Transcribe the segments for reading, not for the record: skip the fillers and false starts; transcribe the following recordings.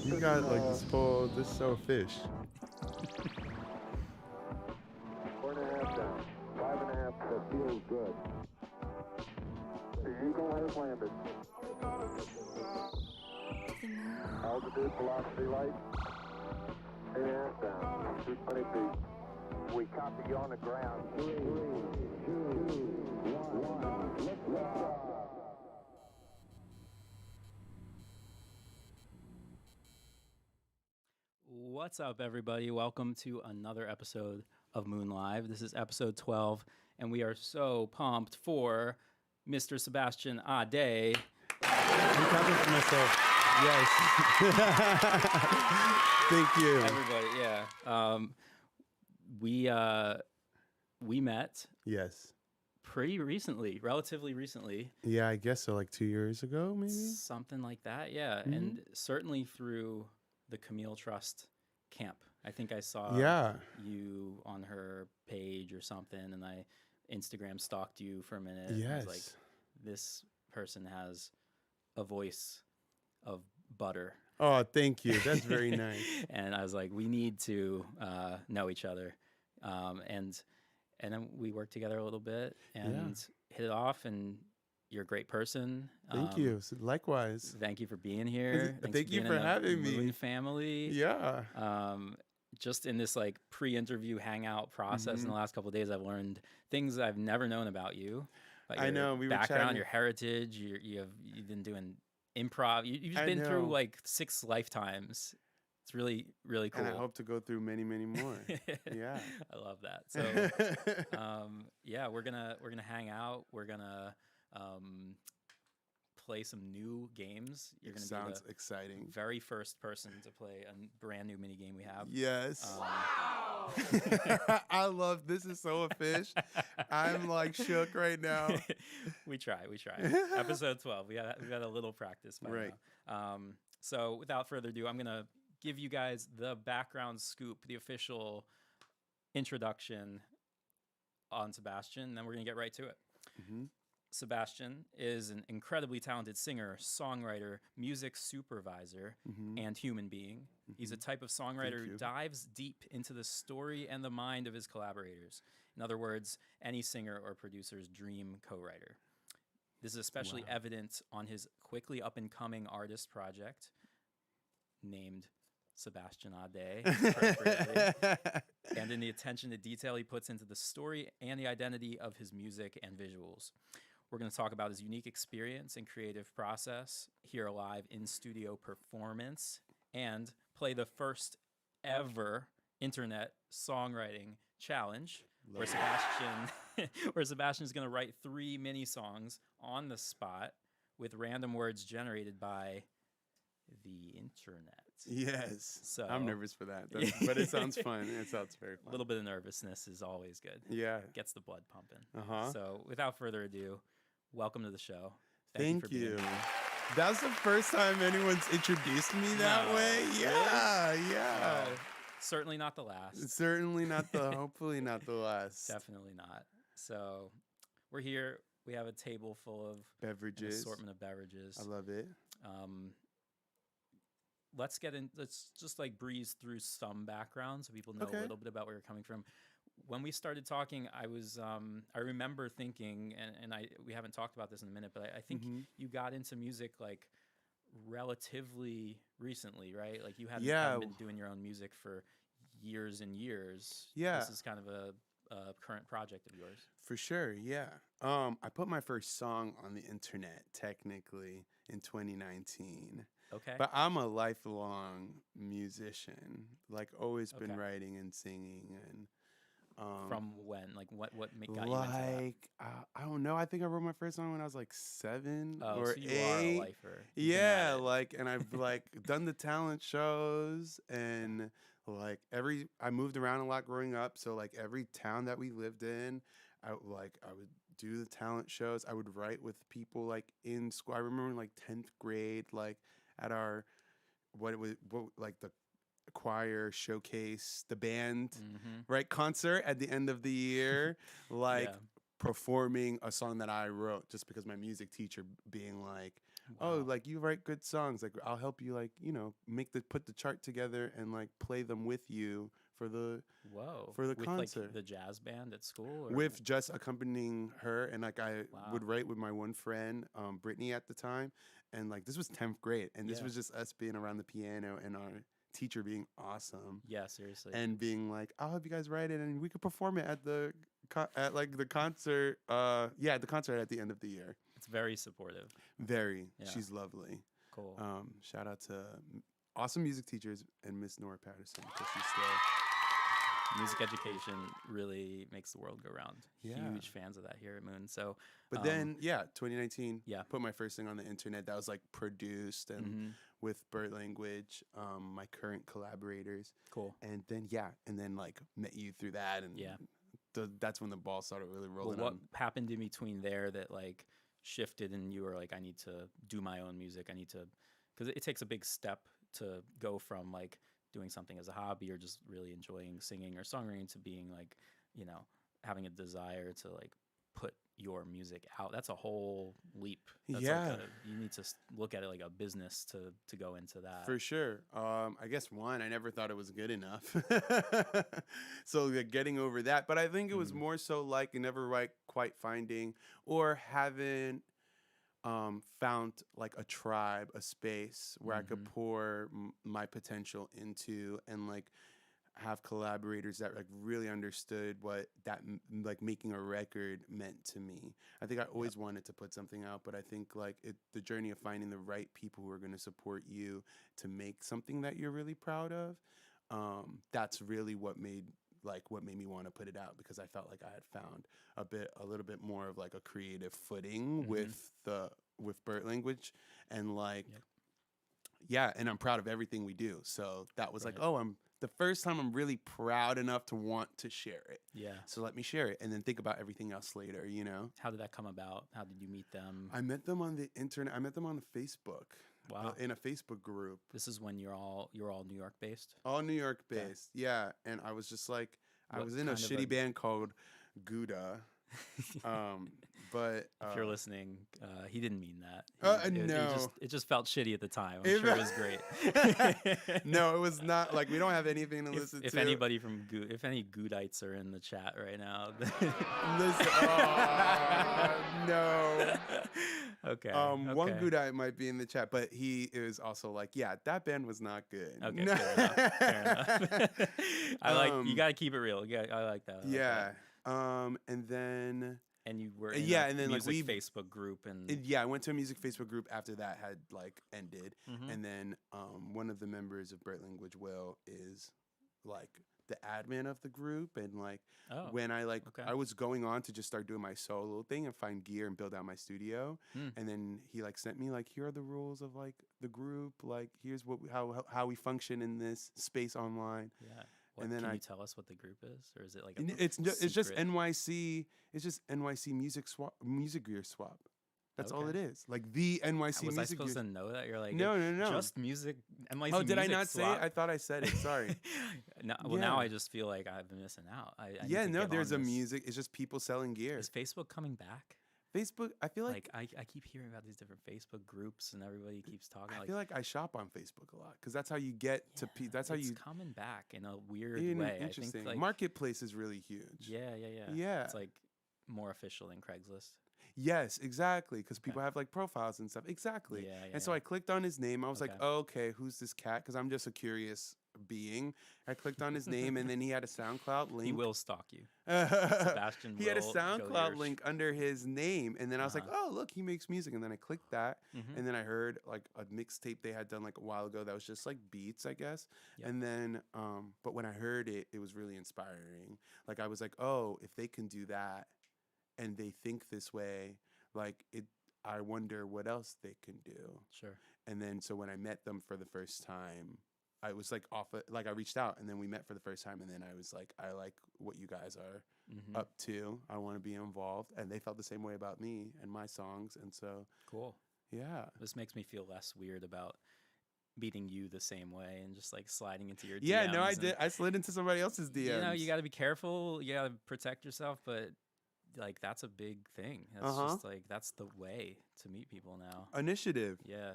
You got like this so fish. 4.5 down. 5.5, that feels good. The Eagle has landed. Altitude, velocity light. 8.5 down. 220 feet. We copy you on the ground. 3, 2, 1. Lift off. What's up, everybody? Welcome to another episode of Moon Live. This is episode 12, and we are so pumped for Mr. Sebastian Adé. I'm clapping for myself. Yes. Thank you. Everybody, yeah. We met Yes. pretty recently, relatively recently. Yeah, I guess so. Like 2 years ago, maybe. Something like that, yeah. Mm-hmm. And certainly through the Camille Trust camp. I think I saw you on her page or something, and I Instagram stalked you for a minute. Yes. And I was like, this person has a voice of butter. Oh, thank you. That's very nice. And I was like, we need to know each other. And then we worked together a little bit and hit it off, and you're a great person. Thank you. Likewise. Thank you for being here. Thank you for having me. Moon family. Yeah. Just in this like pre-interview hangout process in the last couple of days, I've learned things I've never known about you. About I know. We background, were chatting. your heritage. You've been doing improv. You've been through like 6 lifetimes. It's really, really cool. And I hope to go through many, many more. Yeah. I love that. So, yeah, we're gonna hang out. We're gonna play some new games. You're gonna Sounds be the exciting. very first person to play a brand new mini game we have. Yes. Wow. I love this. Is so a fish. I'm like shook right now. we try. Episode 12. We got a little practice by now. So without further ado, I'm gonna give you guys the background scoop, the official introduction on Sebastian, then we're gonna get right to it. Mm-hmm. Sebastian is an incredibly talented singer, songwriter, music supervisor, and human being. He's a type of songwriter who dives deep into the story and the mind of his collaborators. In other words, any singer or producer's dream co-writer. This is especially evident on his quickly up-and-coming artist project named Sebastian Adé, and in the attention to detail he puts into the story and the identity of his music and visuals. We're going to talk about his unique experience and creative process, hear a live in-studio performance, and play the first ever Internet Songwriting Challenge, where Sebastian is going to write 3 mini songs on the spot with random words generated by the internet. Yes. So I'm nervous for that, but it sounds fun. It sounds very fun. A little bit of nervousness is always good. Yeah. Gets the blood pumping. Uh-huh. So without further ado, welcome to the show. Thank you. That's the first time anyone's introduced me that way. Yeah, really? Yeah. Certainly not the last. Certainly not the, hopefully not the last. Definitely not. So we're here. We have a table full of beverages. An assortment of beverages. I love it. Let's just like breeze through some background so people know a little bit about where you're coming from. When we started talking, I remember thinking, and we haven't talked about this in a minute, but I think you got into music like relatively recently, right? Like you haven't been doing your own music for years and years. Yeah. This is kind of a current project of yours. For sure, yeah. I put my first song on the internet technically in 2019. Okay. But I'm a lifelong musician. Like always been writing and singing and from when? Like what got you into that? I don't know. I think I wrote my first song when I was like 7 or so 8. You are a lifer. Yeah, like, and I've like done the talent shows and like I moved around a lot growing up. So like every town that we lived in, I would do the talent shows. I would write with people like in school. I remember in like 10th grade, like at our what like the choir showcase, the band, right, concert at the end of the year, like performing a song that I wrote, just because my music teacher being like, oh, Wow. like you write good songs, like I'll help you, like, you know, put the chart together and like play them with you for the Whoa. With like concert. the jazz band at school, or With just accompanying her, and like I wow. would write with my one friend, Brittany at the time, and like this was 10th grade, and this Yeah. was just us being around the piano and our teacher being awesome Yeah, seriously. and being like, I'll help you guys write it, and we could perform it at the at like the concert, yeah, at the concert at the end of the year. It's very supportive. Very, Yeah. she's lovely. Cool. Shout out to awesome music teachers and Miss Nora Patterson, because she's still. Music education really makes the world go round. Yeah. Huge fans of that here at Moon. So, But then, yeah, 2019, yeah. put my first thing on the internet that was like produced and Mhm. with Bird Language, my current collaborators. Cool. And then, yeah, and then like met you through that. And Yeah. that's when the ball started really Well, rolling what on. happened in between there that like shifted and you were like, I need to do my own music. I need to, because it takes a big step to go from like doing something as a hobby or just really enjoying singing or songwriting to being like, you know, having a desire to like put your music out. That's a whole leap. That's Yeah. like you need to look at it like a business to go into that. For sure. I guess one, I never thought it was good enough. So like, getting over that. But I think it was more so like never like quite finding or haven't found like a tribe, a space where I could pour my potential into and like have collaborators that like really understood what that like making a record meant to me. I think I always wanted to put something out, but I think like the journey of finding the right people who are going to support you to make something that you're really proud of, that's really what made me want to put it out, because I felt like I had found a little bit more of like a creative footing with Bird Language, and like yeah, and I'm proud of everything we do. So that was like, oh, I'm the first time I'm really proud enough to want to share it. Yeah. So let me share it and then think about everything else later, you know? How did that come about? How did you meet them? I met them on the internet. I met them on Facebook. Wow. In a Facebook group. This is when you're all New York based? All New York based. Yeah. And I was just like, I What was in a kind of shitty band called Gouda. But If you're listening, he didn't mean that. No. It just felt shitty at the time. I'm sure it was great. No, it was not. Like, we don't have anything to listen If to. anybody if any Goudites are in the chat right now, Listen, no. Okay. One okay. Gouda might be in the chat, but he is also like, yeah, that band was not good. Okay, No. fair enough. I like you gotta keep it real. Yeah, I like that. I like Yeah. that. And then And you were in yeah, a and then like music we Facebook group and yeah, I went to a music Facebook group after that had like ended, Mhm. and then one of the members of Bird Language, Will, is like the admin of the group, and like oh, when I like okay. I was going on to just start doing my solo thing and find gear and build out my studio, Hmm. and then he like sent me like, here are the rules of like the group, like here's what how we function in this space online. Yeah. What, And then can I- you tell us what the group is, or is it like It's just secret? NYC. It's just NYC music gear swap. That's all it Okay. is. Like the NYC Was I music supposed gear. to know that? You're like No. just music. NYC Oh, did I music not say it? swap? I thought I said it. Sorry. No, well, now Yeah. I just feel like I've been missing out. I need Yeah, to no, get there's on a this. music. It's just people selling gear. Is Facebook coming back? Facebook. I feel like Like I keep hearing about these different Facebook groups and everybody keeps talking. I like, feel like I shop on Facebook a lot because that's how you get to. yeah, That's how it's you. coming back in a weird In- way. Interesting. I think like Marketplace is really huge. yeah. Yeah. It's like more official than Craigslist. Yes, exactly. Because Okay. people have like profiles and stuff. Exactly. Yeah, And so I clicked on his name. I was like, Okay. oh, okay, who's this cat? Because I'm just a curious being. I clicked on his name, and then he had a SoundCloud link. He will stalk you. Sebastian He had a will go to SoundCloud your link under his name, and then I was like, Uh-huh. oh, look, he makes music. And then I clicked that, Mhm. and then I heard like a mixtape they had done like a while ago that was just like beats, I guess. Yep. And then, but when I heard it, it was really inspiring. Like I was like, oh, if they can do that, and they think this way, like it. I wonder what else they can do. Sure. And then so when I met them for the first time, I was like like I reached out, and then we met for the first time, and then I was like, I like what you guys are Mhm. up to. I want to be involved, and they felt the same way about me and my songs, and so Cool. yeah. This makes me feel less weird about meeting you the same way and just like sliding into your Yeah, no, I DMs did. and, I slid into somebody else's DMs. you know, you got to be careful. You got to protect yourself, but like that's a big thing. That's Uh-huh. just like that's the way to meet people now. Initiative. Yeah.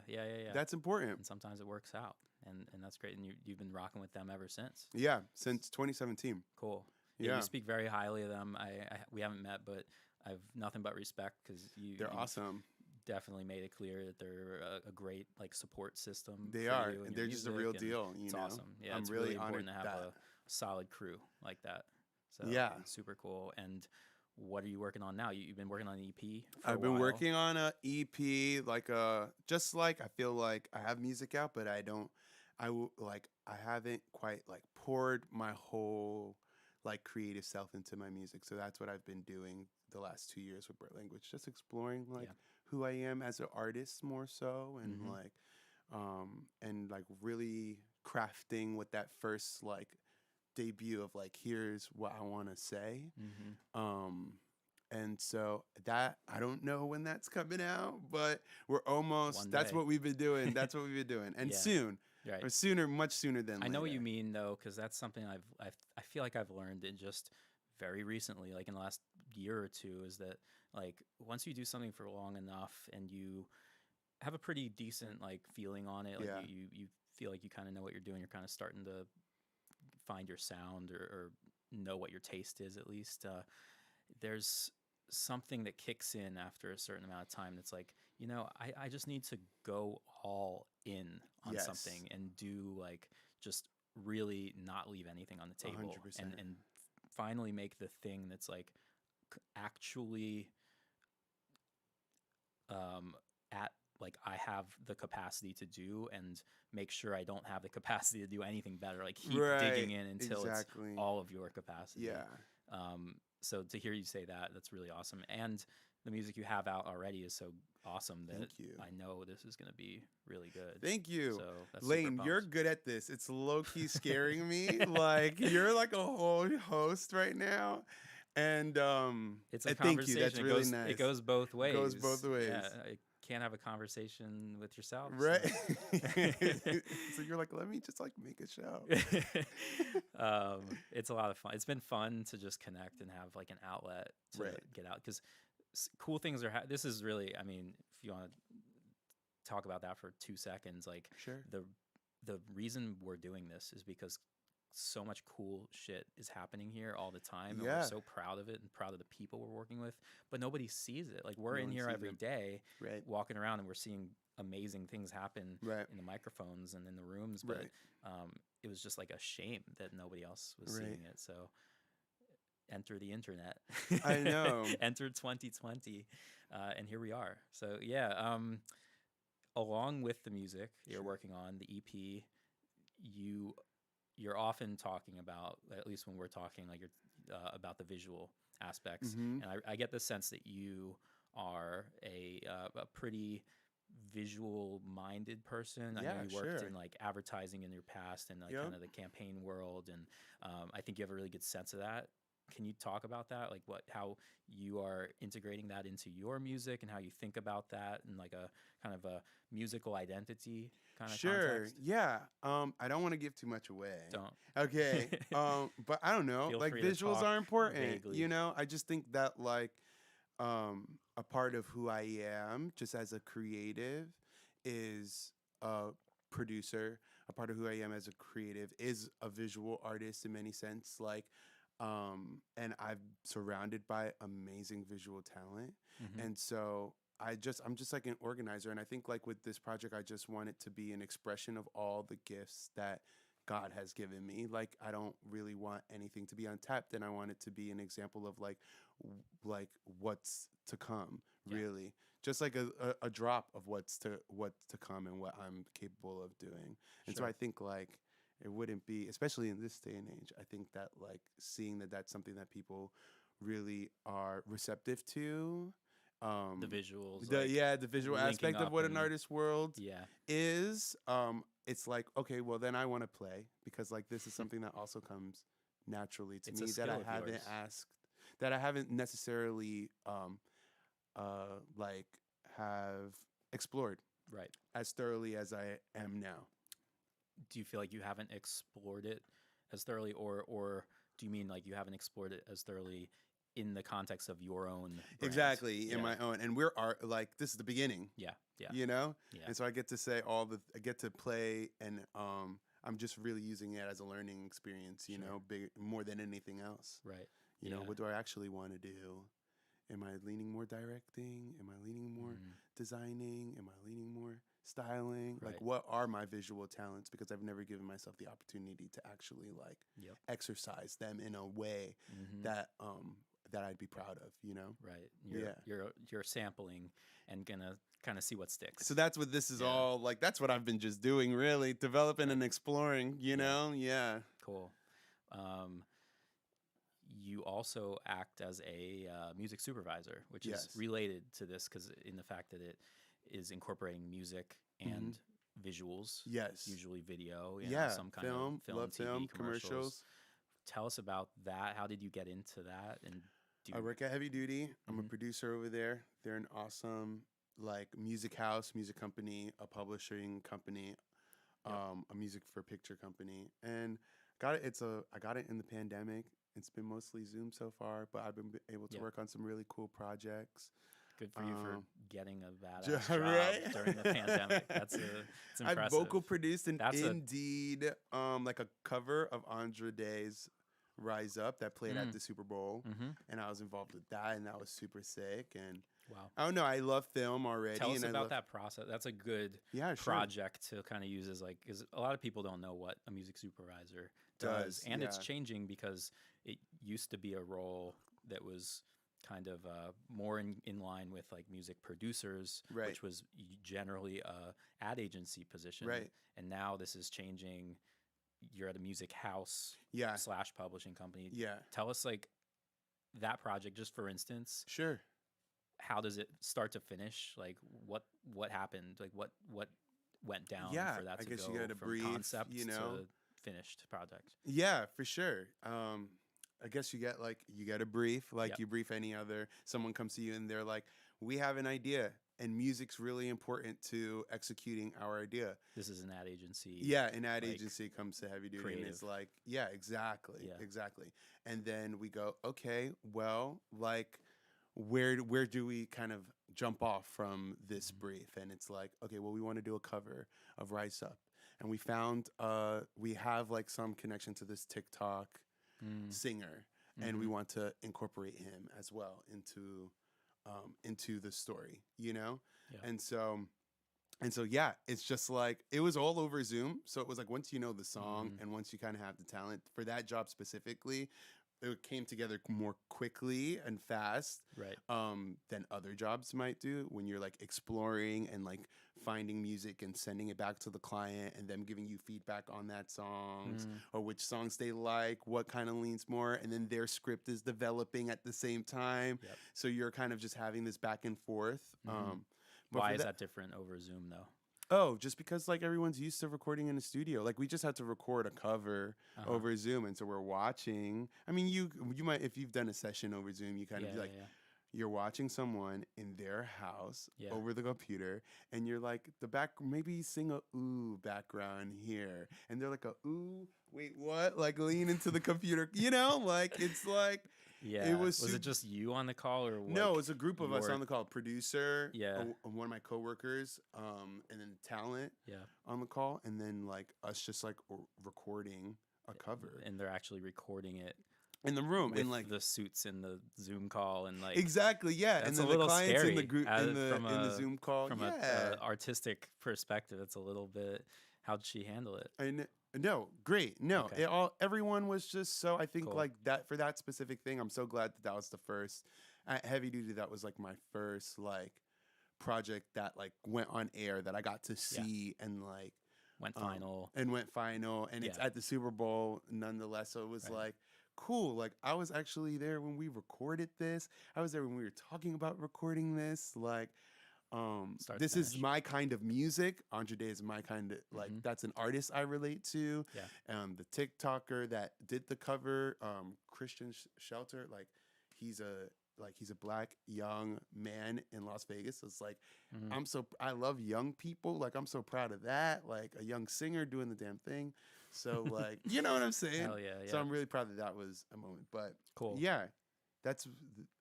That's important. And sometimes it works out, and that's great. And you've been rocking with them ever since. Yeah, since 2017. Cool. Yeah, Yeah. you speak very highly of them. We haven't met, but I've nothing but respect because They're you've awesome. definitely made it clear that they're a great like support system. They for are. you and And your they're just a music, real and deal. You It's know, awesome. Yeah, I'm it's really really important honored to have that. a solid crew like that. So Yeah. super cool. And what are you working on now? You've been working on an EP. I've been working on a EP, like just like I feel like I have music out, but I haven't quite like poured my whole like creative self into my music. So that's what I've been doing the last 2 years with Brit Language, just exploring like Yeah. who I am as an artist more so, and Mhm. like really crafting what that first like debut of like here's what I want to say. And so that I don't know when that's coming out, but we're almost. One That's day. what we've been doing. That's what we've been doing, and Yeah. soon, Right. or sooner, much sooner than I know what you later. mean though, because that's something I feel like I've learned in just very recently, like in the last year or two, is that like once you do something for long enough and you have a pretty decent like feeling on it, like Yeah. you feel like you kind of know what you're doing, you're kind of starting to find your sound or know what your taste is at least. There's something that kicks in after a certain amount of time that's like, I just need to go all in on Yes. something and do like just really not leave anything on the table 100%. and finally make the thing that's like actually at like I have the capacity to do, and make sure I don't have the capacity to do anything better. Like keep digging in until Exactly. it's all of your capacity. Yeah. So to hear you say that, that's really awesome. And the music you have out already is so awesome that Thank you. I know this is going to be really good. Thank you. So that's super Lane, you're pumped. good at this. It's low key scaring me. Like you're like a whole host right now, and It's a thank you. conversation. That's really nice. It goes both ways. Goes both ways. Yeah, I can't have a conversation with yourself. so- Right. So you're like, let me just like make a show. It's a lot of fun. It's been fun to just connect and have like an outlet to Right. get out because cool things are. This is really. I mean, if you want to talk about that for 2 seconds, like Sure. the reason we're doing this is because so much cool shit is happening here all the time, and Yeah. we're so proud of it and proud of the people we're working with, but nobody sees it. Like we're No in one here sees every it. day Right. walking around and we're seeing amazing things happen Right. in the microphones and in the rooms, but Right. it was just like a shame that nobody else was Right. seeing it. So enter the internet. I know. Enter 2020, and here we are. So yeah, along with the music you're Sure. working on, the EP, you're often talking about, at least when we're talking, like you're about the visual aspects, Mhm. and I get the sense that you are a pretty visual minded person. I Yeah, know you worked sure. in like advertising in your past and like Yep. kind of the campaign world, and I think you have a really good sense of that. Can you talk about that, like how you are integrating that into your music and how you think about that and like a kind of a musical identity kind of Sure. context? Yeah. I don't want to give too much away. Don't. Okay. But I don't know. Feel Like free to visuals talk are important. vaguely. You know, I just think that like a part of who I am just as a creative is a producer. A part of who I am as a creative is a visual artist in many sense. Like and I'm surrounded by amazing visual talent. Mhm. And so I'm just like an organizer, and I think like with this project I just want it to be an expression of all the gifts that God has given me. Like I don't really want anything to be untapped, and I want it to be an example of like what's to come, Yeah. really. Just like a drop of what's to come and what I'm capable of doing. And so Sure. I think like it wouldn't be, especially in this day and age, I think that like seeing that that's something that people really are receptive to. The visuals, The visual linking aspect of up what an and- artist's world yeah, is. It's like, okay, well then I want to play because like this is something that also comes naturally to It's a me that skill I of haven't yours. asked, that I haven't necessarily like have explored right. as thoroughly as I am now. Do you feel like you haven't explored it as thoroughly, or do you mean like you haven't explored it as thoroughly in the context of your own brand. Exactly, in Yeah. my own, and like this is the beginning. Yeah. Yeah. You know, Yeah. and so I get to say I get to play, and I'm just really using it as a learning experience. You Sure. know, big more than anything else. Right. You know, Yeah. what do I actually want to do? Am I leaning more directing? Am I leaning more Mhm. designing? Am I leaning more styling? Right. Like, what are my visual talents? Because I've never given myself the opportunity to actually like Yep. exercise them in a way Mhm. that that I'd be proud of. You know. Right. Yeah. You're sampling and gonna kind of see what sticks. So that's what this is Yeah. all like. That's what I've been just doing, really, developing and exploring. You know. Yeah. Cool. You also act as a music supervisor, which Yes. is related to this because in the fact that it is incorporating music and visuals, Yes. usually video, you know, Yeah. some kind Film, of film, love TV, film, commercials. commercials. Tell us about that. How did you get into that? And do I you, work at Heavy Duty. I'm a Mhm. producer over there. They're an awesome like music house, music company, a publishing company, a music for picture company, and I got it in the pandemic. It's been mostly Zoom so far, but I've been able to Yeah. work on some really cool projects. good for you for getting a Ju- badass job right? during the pandemic. It's I impressive. vocal produced an That's a- Indeed like a cover of Andre Day's Rise Up that played at Mm. the Super Bowl, Mm-hmm. and I was involved with that, and that was super sick. And Wow. I don't know, I love film already. Tell us and I about love, that process. That's a good Yeah, sure. project to kind of use as like, because a lot of people don't know what a music supervisor does, and it's yeah. changing because it used to be a role that was kind of more in line with like music producers, Right. which was generally a ad agency position, Right. and now this is changing. You're at a music house Yeah, / publishing company. yeah, Tell us like that project, just for instance. sure. How does it start to finish? Like what happened? Like what went down Yeah, for that I to guess go you gotta from breathe, concept you know? to finished project? Yeah, for sure. I guess you get a brief, like Yep. you brief any other. Someone comes to you and they're like, "We have an idea, and music's really important to executing our idea." This is an ad agency. Yeah, an ad like, agency comes to Heavy Duty and creative. is like, "Yeah, exactly, Yeah. exactly." And then we go, "Okay, well, like, where do we kind of jump off from this Mhm. brief?" And it's like, "Okay, well, we want to do a cover of Rise Up." And we found we have like some connection to this TikTok singer, and we Mhm. want to incorporate him as well into the story, you know. Yeah. And so yeah, it's just like it was all over Zoom. So it was like once you know the song Mhm. and once you kind of have the talent for that job specifically, it came together more quickly and fast Right. than other jobs might do when you're like exploring and like finding music and sending it back to the client and them giving you feedback on that songs Mm. or which songs they like, what kind of leans more, and then their script is developing at the same time. Yep. So you're kind of just having this back and forth. Mhm. But Why for is that different over Zoom though? Oh, just because like everyone's used to recording in a studio. Like we just had to record a cover Uh-huh. over Zoom, and so we're watching. I mean, you might if you've done a session over Zoom, you kind Yeah, of be like yeah. you're watching someone in their house Yeah. over the computer, and you're like the back maybe sing a ooh background here, and they're like a ooh wait what like lean into the computer, you know, like it's like. Yeah. was it sup- just you on the call or No, it like, was a group of us your- on the call. Producer, Yeah. one of my coworkers, and then talent Yeah. on the call, and then like us just like recording a cover And they're actually recording it in the room, with and like the suits in the Zoom call and like exactly, yeah, and that's then a the little clients in scary the group in the from in the a- Zoom call, from yeah, a artistic perspective. It's a little bit. How'd she handle it? and no, great, no, Okay. everyone was just so. I think Cool. like that for that specific thing. I'm so glad that was the first at Heavy Duty. That was like my first like project that like went on air that I got to see and like. Went final. And went final, and it's Yeah. at the Super Bowl nonetheless. So it was Right. like cool. Like I was actually there when we recorded this. I was there when we were talking about recording this. Like, Start to this is finish. my kind of music. Andre Day is my kind of like Mhm. that's an artist I relate to. Yeah. The TikToker that did the cover, Christian Shelter, like he's a black young man in Las Vegas. It's like Mhm. I love young people. Like I'm so proud of that. Like a young singer doing the damn thing. So like you know what I'm saying? Hell yeah, yeah. So I'm really proud that was a moment. But Cool. yeah, that's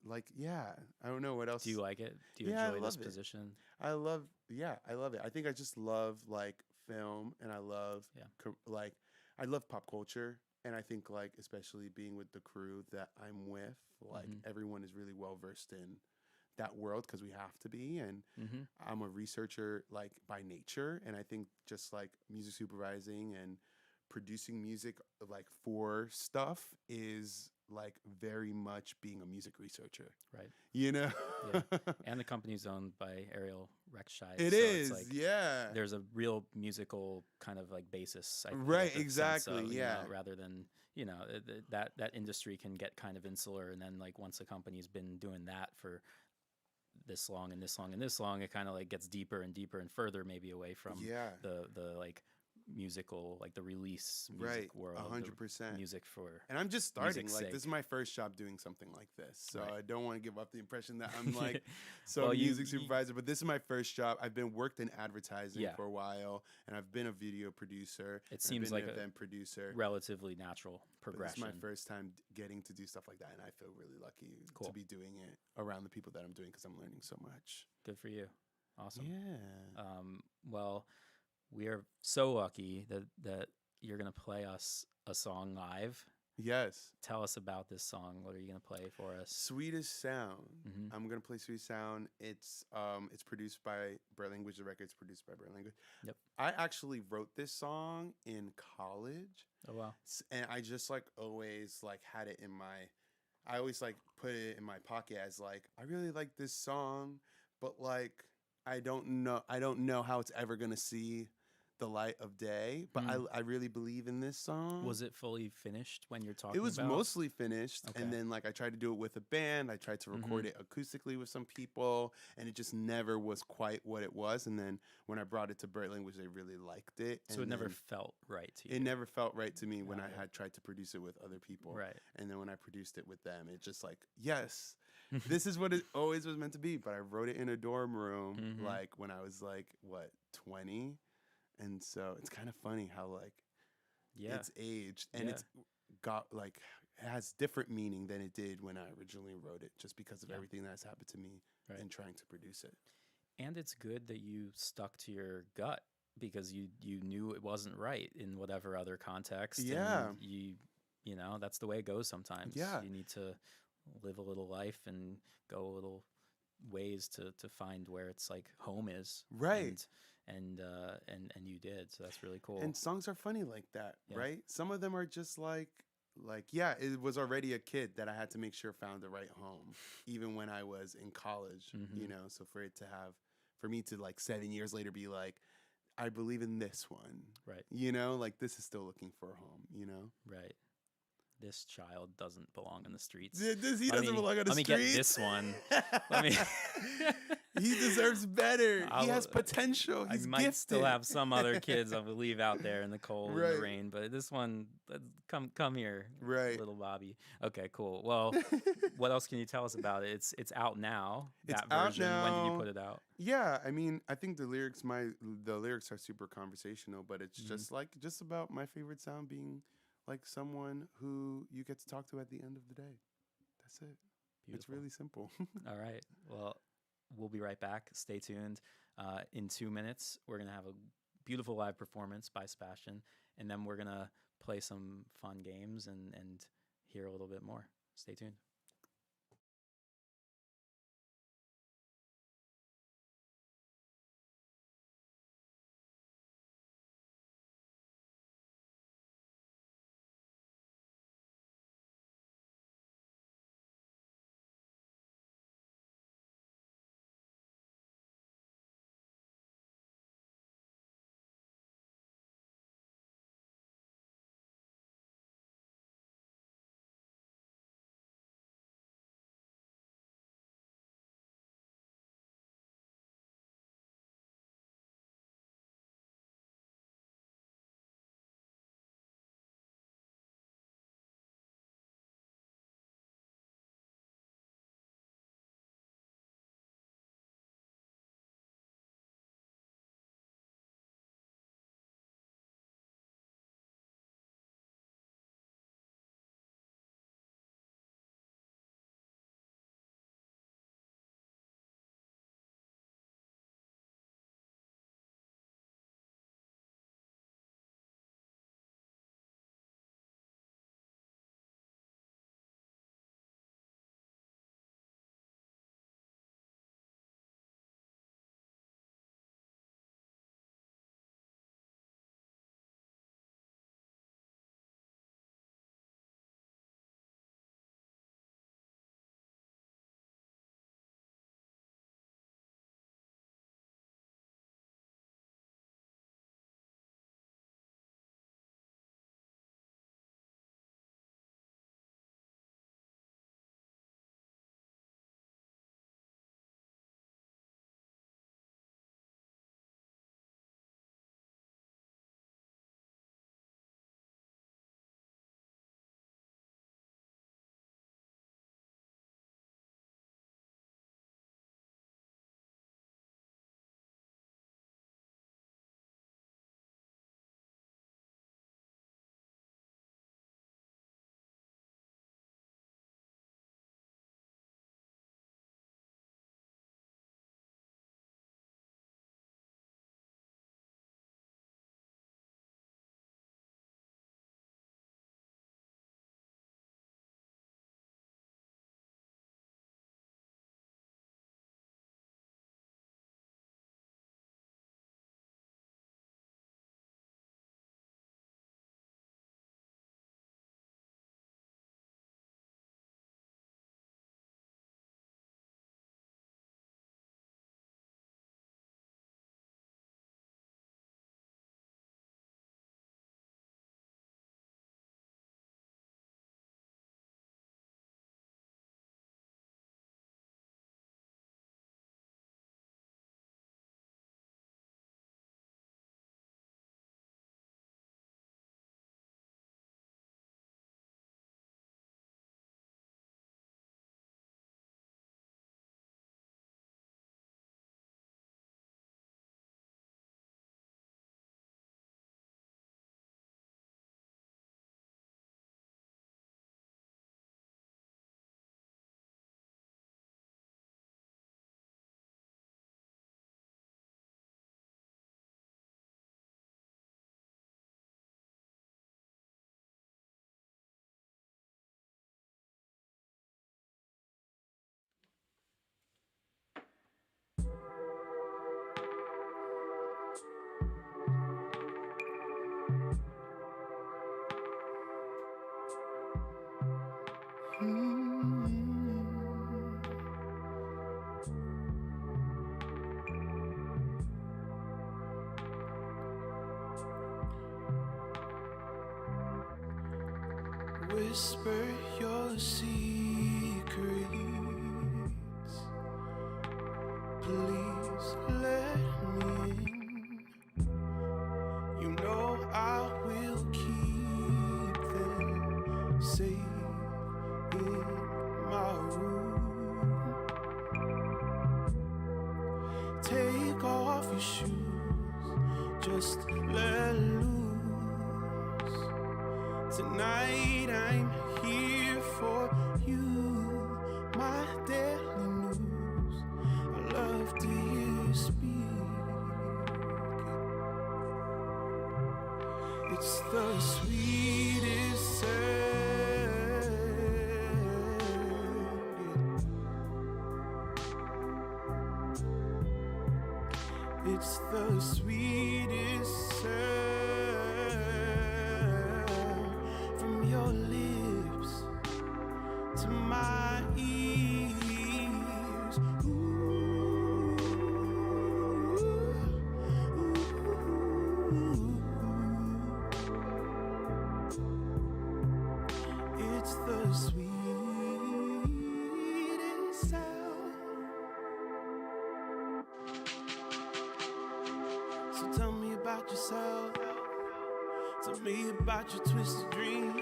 like, yeah, I don't know what else. Do you like it? Do you Yeah, I enjoy this love it. position? I love, yeah, I love it. I think I just love like film, and I love Yeah. like I love pop culture, and I think like especially being with the crew that I'm with, like Mhm. everyone is really well versed in that world because we have to be, and Mhm. I'm a researcher like by nature, and I think just like music supervising and producing music like for stuff is like very much being a music researcher, Right. you know? Yeah. And the company's owned by Ariel Rechtsheid, It so it's is, like yeah. there's a real musical kind of like basis. I Right, get the sense exactly, of, yeah. rather than that industry can get kind of insular, and then like once a company's been doing that for this long and this long and this long, it kind of like gets deeper and deeper and further maybe away from Yeah. the like musical, like the release Right, music world, the 100%. music for And I'm just starting. music's Like this is sake. my first job doing something like this, so Right. I don't want to give up the impression that I'm like Well, some music supervisor. But this is my first job. I've been worked in advertising Yeah. for a while, and I've been a video producer. It and seems I've been like an a event producer. relatively natural But this progression. is my first time getting to do stuff like that, and I feel really lucky Cool. to be doing it around the people that I'm doing because I'm learning so much. Good for you. Awesome. Yeah. Well, we are so lucky that you're gonna play us a song live. Yes. Tell us about this song. What are you gonna play for us? Sweetest Sound. Mhm. I'm gonna play Sweetest Sound. It's produced by Bird Language. The record's produced by Bird Language. Yep. I actually wrote this song in college, Oh wow. and I just like always like had it in my. I always like put it in my pocket as like I really like this song, but like I don't know how it's ever gonna see the light of day. But I really believe in this song. Was it fully finished when you're talking It was about? mostly finished, Okay. and then like I tried to do it with a band. I tried to record it acoustically with some people, and it just never was quite what it was. And then when I brought it to Bird Language, they really liked it. So and it never then felt right to you. it never felt right to me when I Got it. had tried to produce it with other people. Right. And then when I produced it with them, it just like, yes, this is what it always was meant to be. But I wrote it in a dorm room, like when I was like, what, 20? And so it's kind of funny how like Yeah. it's aged, and Yeah. it's got like it has different meaning than it did when I originally wrote it, just because of Yeah. everything that's happened to me Right. in trying to produce it. And it's good that you stuck to your gut because you knew it wasn't right in whatever other context. Yeah. And you know, that's the way it goes sometimes. Yeah. You need to live a little life and go a little ways to find where it's like home is. Right. And you did. So that's really cool. And songs are funny like that, Yeah. right? Some of them are just like yeah, it was already a kid that I had to make sure found the right home, even when I was in college, you know. So for me to like 7 years later be like, I believe in this one, Right. you know, like this is still looking for a home, you know. Right. This child doesn't belong in the streets. He doesn't Let me- belong on the let me streets. get this one. Let me. He deserves better. He has I'll- potential. He's I might gifted. still have some other kids I will leave out there in the cold and Right. the rain, but this one, come here, Right. little Bobby. Okay, cool. Well, what else can you tell us about it? It's out now. It's That out version. When did you now. put it out? Yeah, I mean, I think the lyrics are super conversational, but it's just about my favorite sound being like someone who you get to talk to at the end of the day. That's it. It's Beautiful. really simple. All right. Well, we'll be right back. Stay tuned. In 2 minutes, we're gonna have a beautiful live performance by Sebastian, and then we're gonna play some fun games and hear a little bit more. Stay tuned. whisper your secrets. Please let me in. You know I will keep them safe in my room. Take off your shoes, just let loose. Tonight I'm here for you, my daily news. I love to hear you speak. It's the sweetest sound. It's the sweetest sound from your lips to my ears. Ooh, it's the sweetest sound. So tell me about yourself. Tell me about your twisted dreams.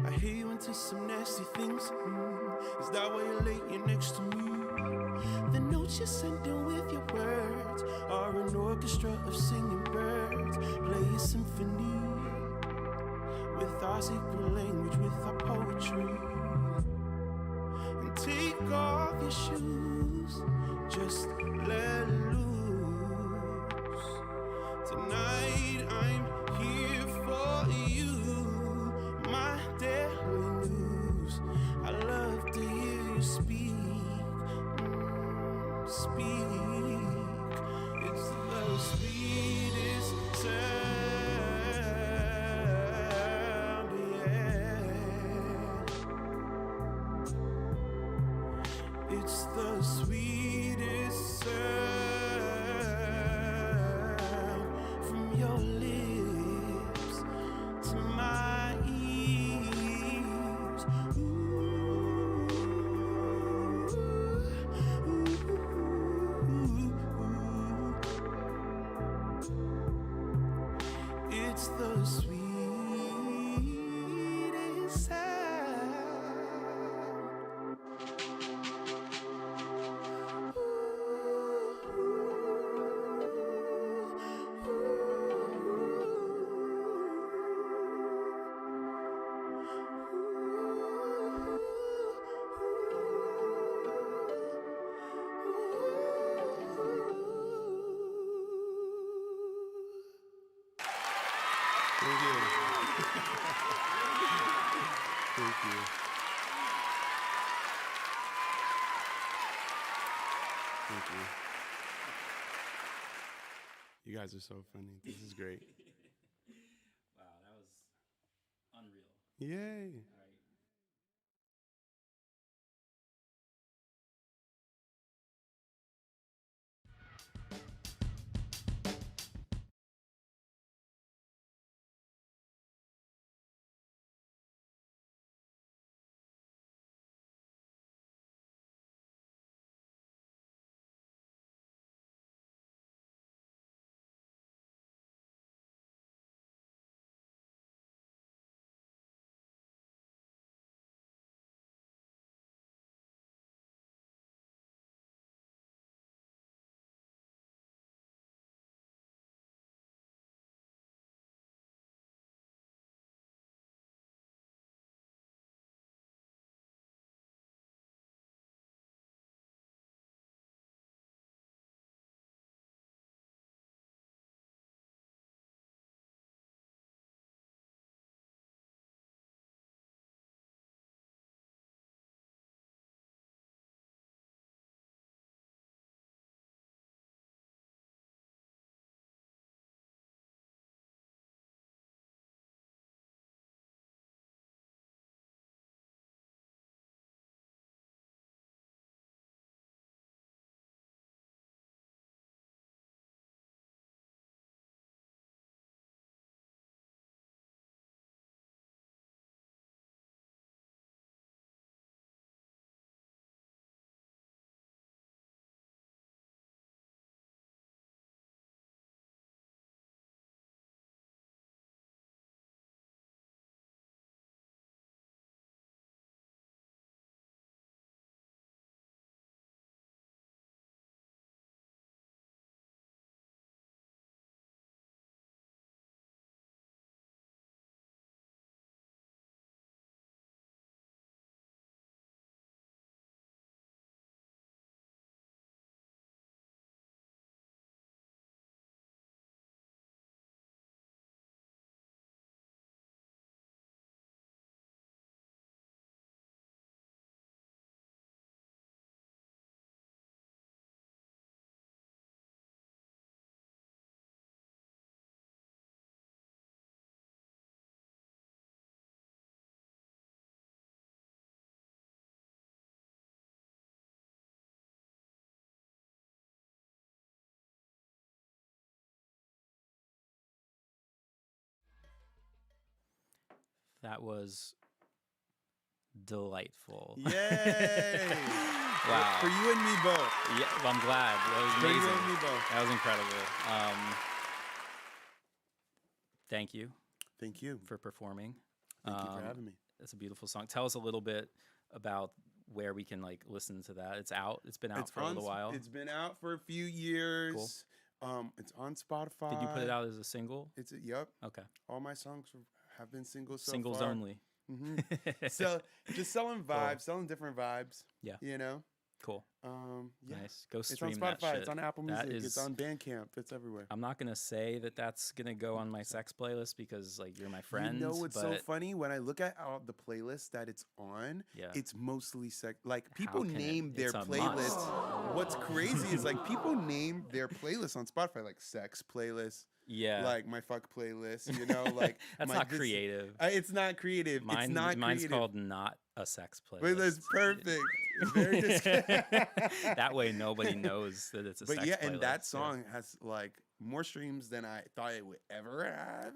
I hear you into some nasty things. Is that why you're laying next to me? The notes you're sending with your words are an orchestra of singing birds. Play a symphony with our secret language, with our poetry. And take off your shoes, just let loose. Tonight I'm here for you, my daily news. I love to hear you speak, speak. It's the sweetest sound, yeah. It's the sweetest sound from your lips to my ears. It's the sweetest sound. Thank you. Thank you. Thank you. You guys are so funny. This is great. Wow, that was unreal. Yay. That was delightful. Yay! Wow. For you and me both. Yeah, well, I'm glad. That was For you amazing. and me both. That was incredible. Thank you Thank you. for performing. Thank you for having me. It's a beautiful song. Tell us a little bit about where we can like listen to that. It's out. It's been out for a little while. It's been out for a few years. Cool. It's on Spotify. Did you put it out as a single? Yep. Okay. All my songs have been singles so Singles far. only. So just selling vibes, Cool. selling different vibes. Yeah. You know. Cool. Yeah. Nice. Go It's on stream that Spotify. shit. It's on Apple That Music. It's is- on Bandcamp. It's everywhere. I'm not gonna say that that's gonna go on my sex playlist because like you're my friend. You know what's so but funny? When I look at all the playlists that it's on, Yeah. it's mostly sex. Like people can it? name their It's a playlists. must. What's crazy is like people name their playlists on Spotify, like sex playlist, Yeah. like my fuck playlist. You know, like that's my not this- creative. It's not creative. It's not Mine's creative. called not a sex playlist. Playlist perfect. Very That way nobody knows that it's a But sex yeah, playlist. and that Yeah. song has like more streams than I thought it would ever have.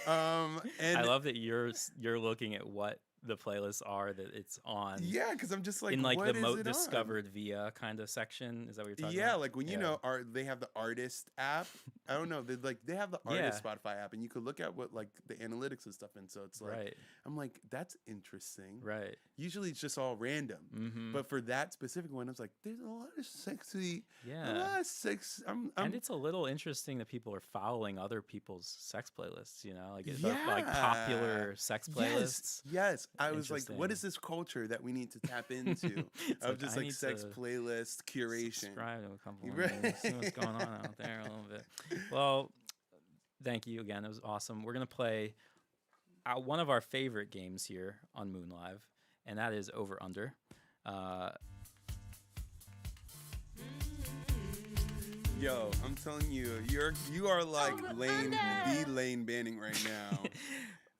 And I love that you're looking at what the playlists are that it's on. yeah, because I'm just like in like what the is it on? discovered via kind of section. Is that what you're talking Yeah, about? like when you Yeah. know, they have the artist app. I don't know. They have the artist Spotify app, and you could look at what like the analytics and stuff. And so it's like, Right. I'm like, that's interesting. Right. Usually it's just all random, Mm-hmm. but for that specific one, I was like, there's a lot of sexy, a Yeah. lot of sex. And it's a little interesting that people are following other people's sex playlists, you know, like Yeah. like popular sex playlists. Yes. I was like, what Interesting. is this culture that we need to tap into It's of just I like need sex to playlist curation? Subscribe to a couple of Right. things, see what's going on out there a little bit. Well, thank you again. It was awesome. We're gonna play one of our favorite games here on Moon Live, and that is Over Under. Yo, I'm telling you, you are like lane banning right now.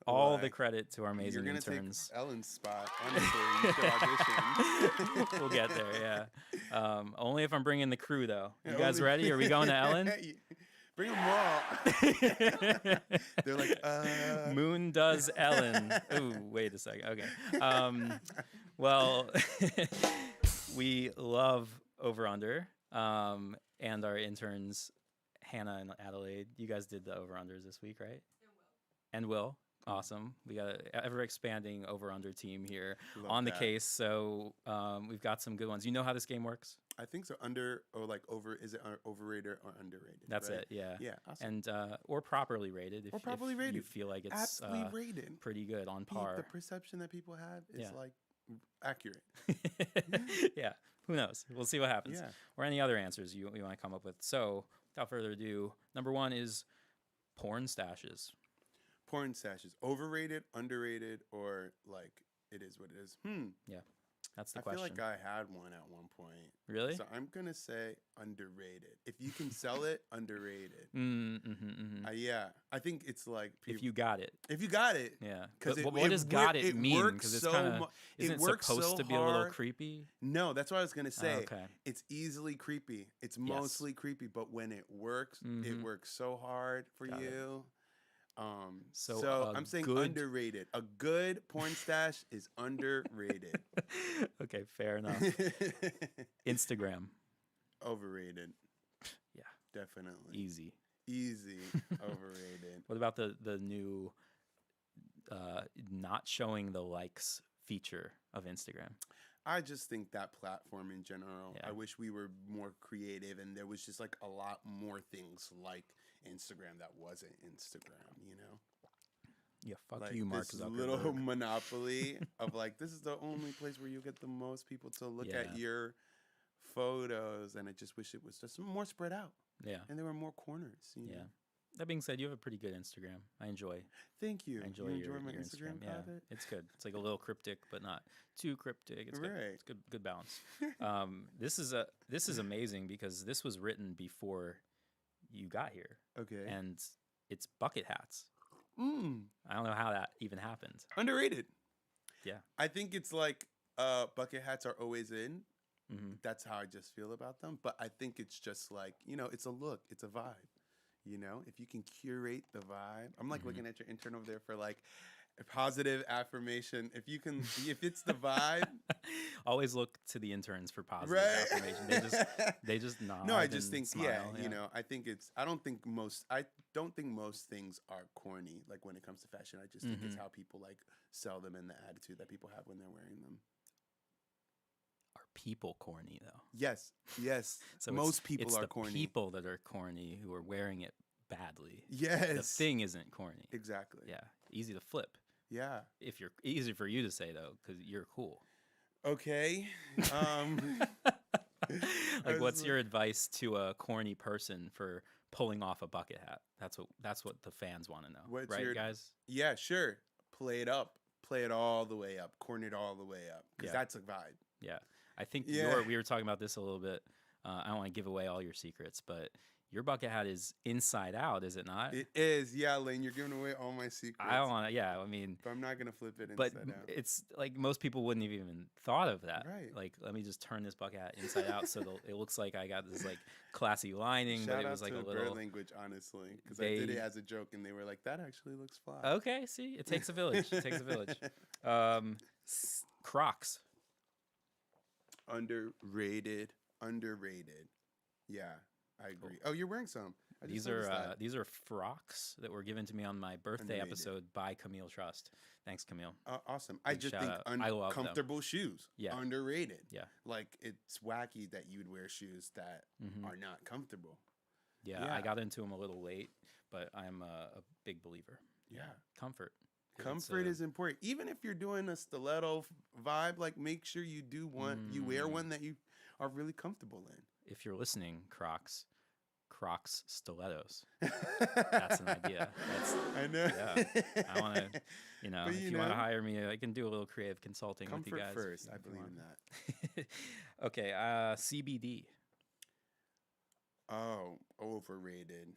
All the Like, credit to our You're amazing gonna interns. take Ellen's spot. Honestly, you should audition. We'll get there, yeah. Only if I'm bringing the crew, though. You Yeah, guys only- ready? Are we going to Ellen? Bring them all. They're like, Moon does Ellen. Ooh, wait a second. Okay. Well, we love Over Under, and our interns, Hannah and Adelaide. You guys did the Over Unders this week, right? And Will. Awesome. We got an ever expanding Over Under team here Love on the that. case. So we've got some good ones. You know how this game works? I think so. Under or like over? Is it overrated or underrated? That's right? it. Yeah. Yeah. Awesome. And or properly rated if, Or properly if you rated. feel like it's Aptly rated. pretty good on The par. perception that people have is Yeah. like accurate. Yeah. Who knows? We'll see what happens. Yeah. Or any other answers you want to come up with. So without further ado, number one is porn stashes. Porn stashes, overrated, underrated, or like it is what it is. That's the I question. feel like I had one at one point. Really? So I'm gonna say underrated. If you can sell it, underrated. Yeah, I think it's like If you got it. if you got it. Yeah. 'Cause But it- what it does wor- got it it mean? works Because it's so kind mu- of it isn't it works supposed so to be a little hard. creepy? No, that's what I was gonna say. Okay. It's easily creepy. It's Yes. mostly creepy, but when it works Mhm. works so hard for Got it. you. So So a I'm saying good- underrated. A good porn stash is underrated. Okay, fair enough. Instagram. Overrated. Yeah. Definitely. Easy. Easy. Overrated. What about the new not showing the likes feature of Instagram? I just think that platform in general, Yeah. I wish we were more creative and there was just like a lot more things like Instagram that wasn't Instagram, you know? Yeah, fuck Like you, Mark this Zuckerberg. little monopoly of like, this is the only place where you get the most people to look Yeah. at your photos. And I just wish it was just more spread out Yeah. and there were more corners. You Yeah. know? That being said, you have a pretty good Instagram. I enjoy. Thank you. I enjoy you your, enjoy my your Instagram, Yeah, private? it's good. It's like a little cryptic, but not too cryptic. It's good. Right. It's good balance. This is amazing because this was written before you got here, Okay. and it's bucket hats. Mm. I don't know how that even happened. Underrated. Yeah. I think it's like bucket hats are always in. Hmm. That's how I just feel about them. But I think it's just like, you know, it's a look, it's a vibe. You know, if you can curate the vibe. I'm like Mhm. looking at your intern over there for like A positive affirmation. If you can, if it's the vibe, Always look to the interns for positive right? affirmation. They just nod. No, I just and think, smile. you know, I think it's. I don't think most things are corny. Like when it comes to fashion, I just think it's how people like sell them and the attitude that people have when they're wearing them. Are people corny though? Yes, yes. So most people it's are the corny. people that are corny who are wearing it badly. Yes. The thing isn't corny. Exactly. Yeah, easy to flip. Yeah. If you're easy for you to say though, because you're cool. Okay. Like, what's your advice to a corny person for pulling off a bucket hat? That's what the fans want to know, What's right, your- guys? Yeah, sure. Play it up. Play it all the way up. Corn it all the way up. Because Yeah. that's a vibe. Yeah, I think Yeah. we were talking about this a little bit. I don't want to give away all your secrets, but your bucket hat is inside out, is it not? It is. Yeah, Lane, you're giving away all my secrets. I don't want to. Yeah, I mean, But I'm not going to flip it but inside out. it's like most people wouldn't have even thought of that. Right. Like, let me just turn this bucket hat inside out so it looks like I got this like classy lining, Shout but it out was like to a bird little. language, honestly. Because I did They- it as a joke, and they were like, that actually looks fly. Okay, see, it takes a village. It takes a village. Crocs. Underrated. Yeah, I agree. Oh, you're wearing some. I just noticed that. These are frocks that were given to me on my birthday Underrated. episode by Camille Trust. Thanks, Camille. Awesome. I Big just shout think out. I love them. comfortable shoes. Yeah. Underrated. Yeah. Like it's wacky that you'd wear shoes that Mhm. are not comfortable. Yeah, Yeah. I got into them a little late, but I'm a big believer. Yeah. Comfort. Comfort is important. Even if you're doing a stiletto vibe, like make sure you do one. You wear one that you are really comfortable in. If you're listening, Crocs stilettos. That's an idea. I know. Yeah. I want to, But if you you want to know, hire me, I can do a little creative consulting with you comfort guys. first. if I you believe in want. that. Okay, CBD. Oh, overrated.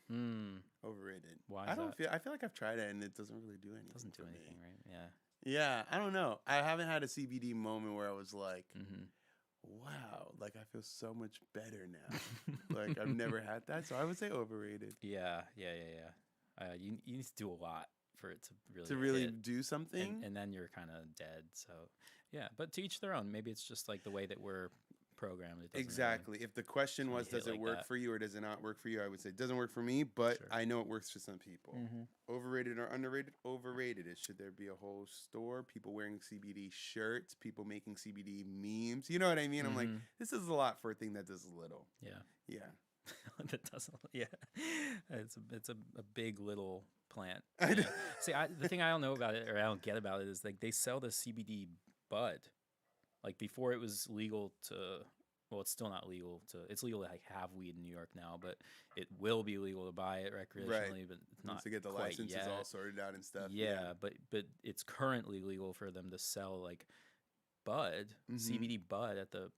Overrated. Why I is don't that? feel. I feel like I've tried it and it doesn't really do anything. Doesn't do for anything, me. right? Yeah. Yeah, I don't know. I haven't had a CBD moment where I was like, Mm-hmm. wow, like I feel so much better now. Like I've never had that, so I would say overrated. Yeah. You need to do a lot for it to really hit, Do something. and then you're kind of dead. So yeah, but to each their own. Maybe it's just like the way that we're programmed. It doesn't Exactly. If the question really was, does hit it like work that. for you or does it not work for you? I would say it doesn't work for me, but Sure. I know it works for some people. Mm-hmm. Overrated or underrated? Overrated. Should there be a whole store? People wearing CBD shirts, people making CBD memes. You know what I mean? I'm like, Mhm. this is a lot for a thing that does little. Yeah. Yeah. That doesn't. Yeah, it's a big little plant. I know. Yeah. See, the thing I don't know about it, or I don't get about it, is like they sell the CBD bud. Like before, it was legal to. Well, it's still not legal to. It's legal to like have weed in New York now, but it will be legal to buy it recreationally. But it's not to get the quite licenses yet. all sorted out and stuff. Yeah, but it's currently legal for them to sell like bud, Mhm. CBD bud at the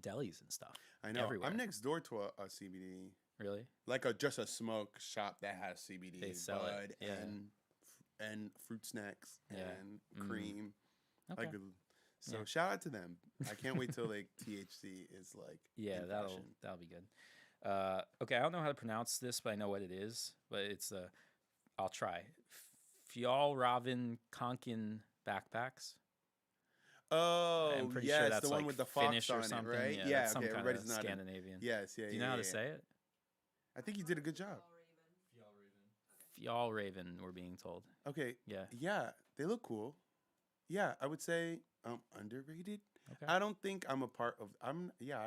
delis and stuff. I know. everywhere. I'm next door to a CBD, Really? like just a smoke shop that has CBD, They sell it, bud, yeah. and fruit snacks Yeah. and Mm. cream. Okay. Like, so Yeah. shout out to them. I can't wait till like THC is like Yeah, in that'll fashion. be good. Okay, I don't know how to pronounce this, but I know what it is. But it's I'll try. Fjallraven Konkin backpacks. Oh, I'm pretty yes, sure that's the one like with the Finnish fox or on something. it, right? Yeah, Yeah, that's some okay, kind everybody's of nodding. Scandinavian. Yes, yeah. Do you know how to say it? I think you did a good job. Fjallraven, we're being told. Okay. Yeah. Yeah, they look cool. Yeah, I would say underrated. Okay. I don't think I'm a part of. I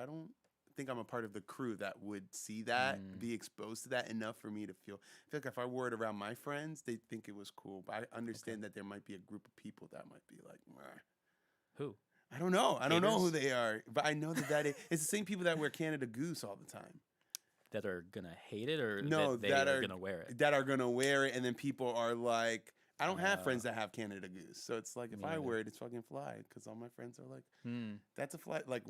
don't think I'm a part of the crew that would see that, be exposed to that enough for me to feel. I feel like if I wore it around my friends, they'd think it was cool. But I understand that there might be a group of people that might be like, "Meh." Who? I don't know. I don't know who Haters? they are, but I know that it's the same people that wear Canada Goose all the time. That are gonna hate it, or No, that they that are are gonna wear it? That are gonna wear it, and then people are like, I don't have friends that have Canada Goose, so it's like if Me I neither. wear it, it's fucking fly, because all my friends are like, Hmm. that's a fly, like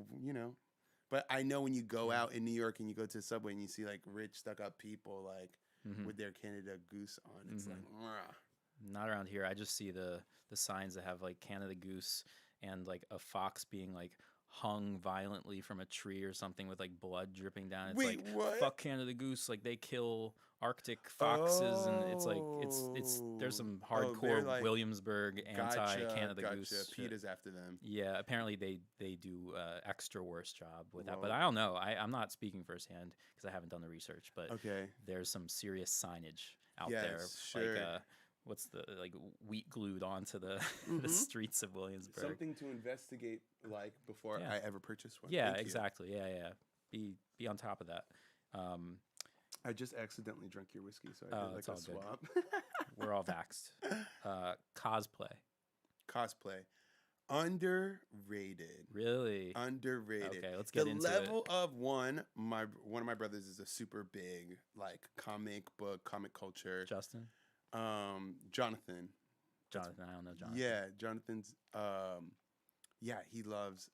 But I know when you go out in New York and you go to the subway and you see like rich stuck up people like Mhm. with their Canada Goose on, it's like, "Mwah." Not around here. I just see the signs that have like Canada Goose and like a fox being like hung violently from a tree or something with like blood dripping down. It's Wait, like what? fuck Canada Goose. Like they kill Arctic foxes, and it's like it's there's some Oh, they're hardcore like, Williamsburg anti Canada gotcha. Goose shit. PETA's after them. Yeah, apparently they do extra worse job with that, but Whoa. I don't know. I'm not speaking firsthand because I haven't done the research, but Okay. there's some serious signage out Yes, there, sure. like what's the like wheat glued onto the the Mhm. streets of Williamsburg. Something to investigate, like, before Yeah. I ever purchase one. Yeah, Thank you. exactly. Yeah. Be on top of that. I just accidentally drank your whiskey, so I Oh, did like it's a all good. swap. We're all vaxxed. Cosplay, Cosplay. Underrated. really? Underrated. Okay, let's get The into level it. of one of my brothers is a super big like comic culture. Justin, Jonathan. Jonathan. I don't know Jonathan. Yeah, Jonathan's yeah, he loves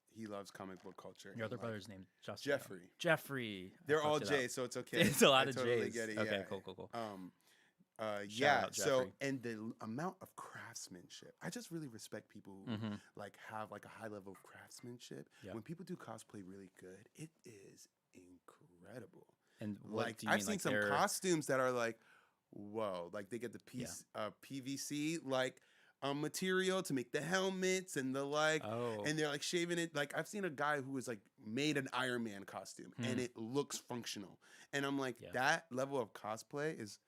comic book culture. Your and, other like, brother's named Justin. though. Jeffrey. Jeffrey. I They're all fucked it up. J's, so it's okay. It's a lot I of totally J's. get it, Okay, yeah. cool. Yeah, out, so Jeffrey. and the amount of craftsmanship. I just really respect people who Mhm. like have like a high level of craftsmanship. Yeah. When people do cosplay really good, it is incredible. And what Like do you I've mean? seen Like some they're costumes that are like, whoa, like they get the PVC like material to make the helmets and the like, oh, and they're like shaving it. Like I've seen a guy who was like made an Iron Man costume and it looks functional, and I'm like, Yeah. that level of cosplay is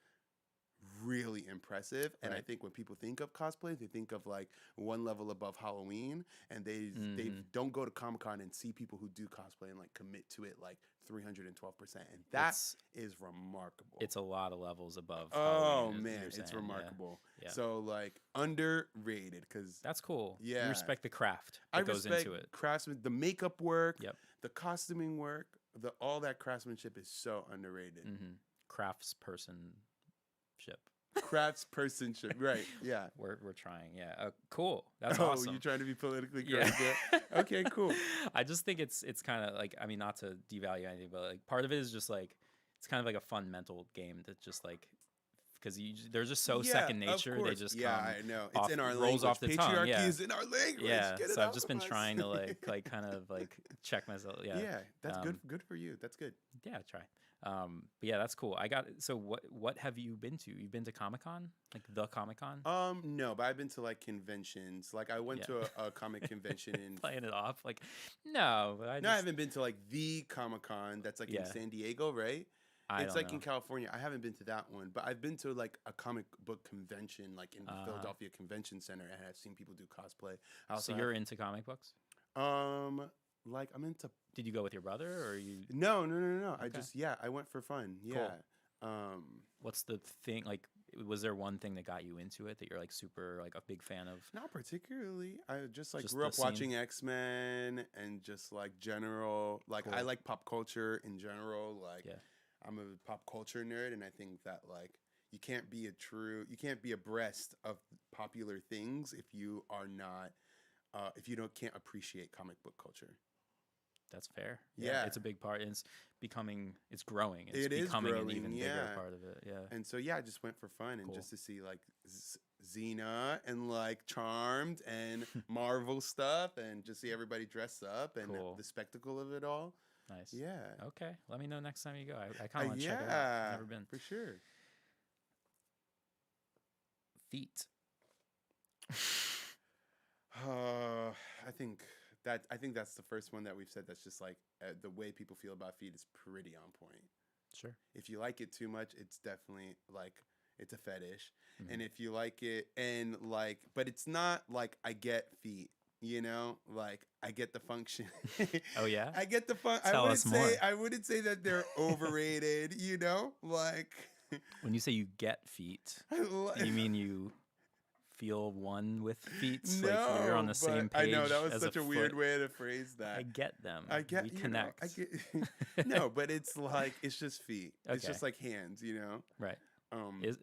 really impressive. And I Right. think when people think of cosplay, they think of like one level above Halloween, and they Mhm. don't go to Comic-Con and see people who do cosplay and like commit to it like 312%, and that is remarkable. it's a lot of levels above. Oh Halloween, man, you're it's saying, yeah. remarkable. Yeah. So like underrated because That's cool. Yeah. You respect the craft that I goes respect into it. craftsman, the makeup work, Yep. the costuming work, all that craftsmanship is so underrated. Mm-hmm. Craftspersonship. Craftspersonship, right? Yeah. We're trying. Yeah. Cool. That's Oh, awesome. you're trying to be politically Yeah. correct. Yeah. Okay, cool. I just think it's kind of like, I mean, not to devalue anything, but like part of it is just like it's kind of like a fun mental game that just like because they're just so Yeah, second of nature. They course. just yeah, come I know. It's off- in our rolls language. off the tongue, Patriarchy yeah. is in our language. Yeah, Get it so I've out just been of us. trying to like kind of like check myself. Yeah, Yeah, that's Um, good for you. That's good. yeah, try. But yeah, that's cool. I got so what have you been to? You've been to Comic-Con, like the Comic-Con? No, but I've been to like conventions. Like I went Yeah. to a comic convention in Playing it off like no, but I No, I just, haven't been to like the Comic-Con that's like Yeah. in San Diego, right? I It's don't like know. in California. I haven't been to that one, but I've been to like a comic book convention, like in the Philadelphia Convention Center, and I've seen people do cosplay. I also So you're into comic books? like I'm into. Did you go with your brother or you? No. I Okay. just I went for fun. Yeah. What's the thing like? Was there one thing that got you into it that you're like super like a big fan of? Not particularly. I just like Just grew the up scene? watching X-Men and just like general. Like I Cool. like pop culture in general. Like Yeah. I'm a pop culture nerd, and I think that like you can't be abreast of popular things if you are not if you can't appreciate comic book culture. That's fair. Yeah. It's a big part. And it's growing. It's It is becoming an growing, even bigger yeah. part of it. Yeah. And so I just went for fun and Cool. just to see like Xena and like Charmed and Marvel stuff and just see everybody dress up and Cool. the spectacle of it all. Nice. Yeah. Okay. Let me know next time you go. I kind of want to check it out. Yeah. Never been. For sure. Feet. I think that's the first one that we've said that's just like the way people feel about feet is pretty on point. Sure. If you like it too much, it's definitely like it's a fetish. Mhm. And if you like it and like but it's not like I get feet, you know? Like I get the function. Oh yeah. I get the fun. Tell us more. I wouldn't say that they're overrated, you know? Like When you say you get feet, you mean you feel one with feet? No, like you're on the same but page. I know that was as such a weird foot? way to phrase that. I get them. I get We you know, connect. I get no, but it's like it's just feet. It's Okay. just like hands, you know. Right. Um, Is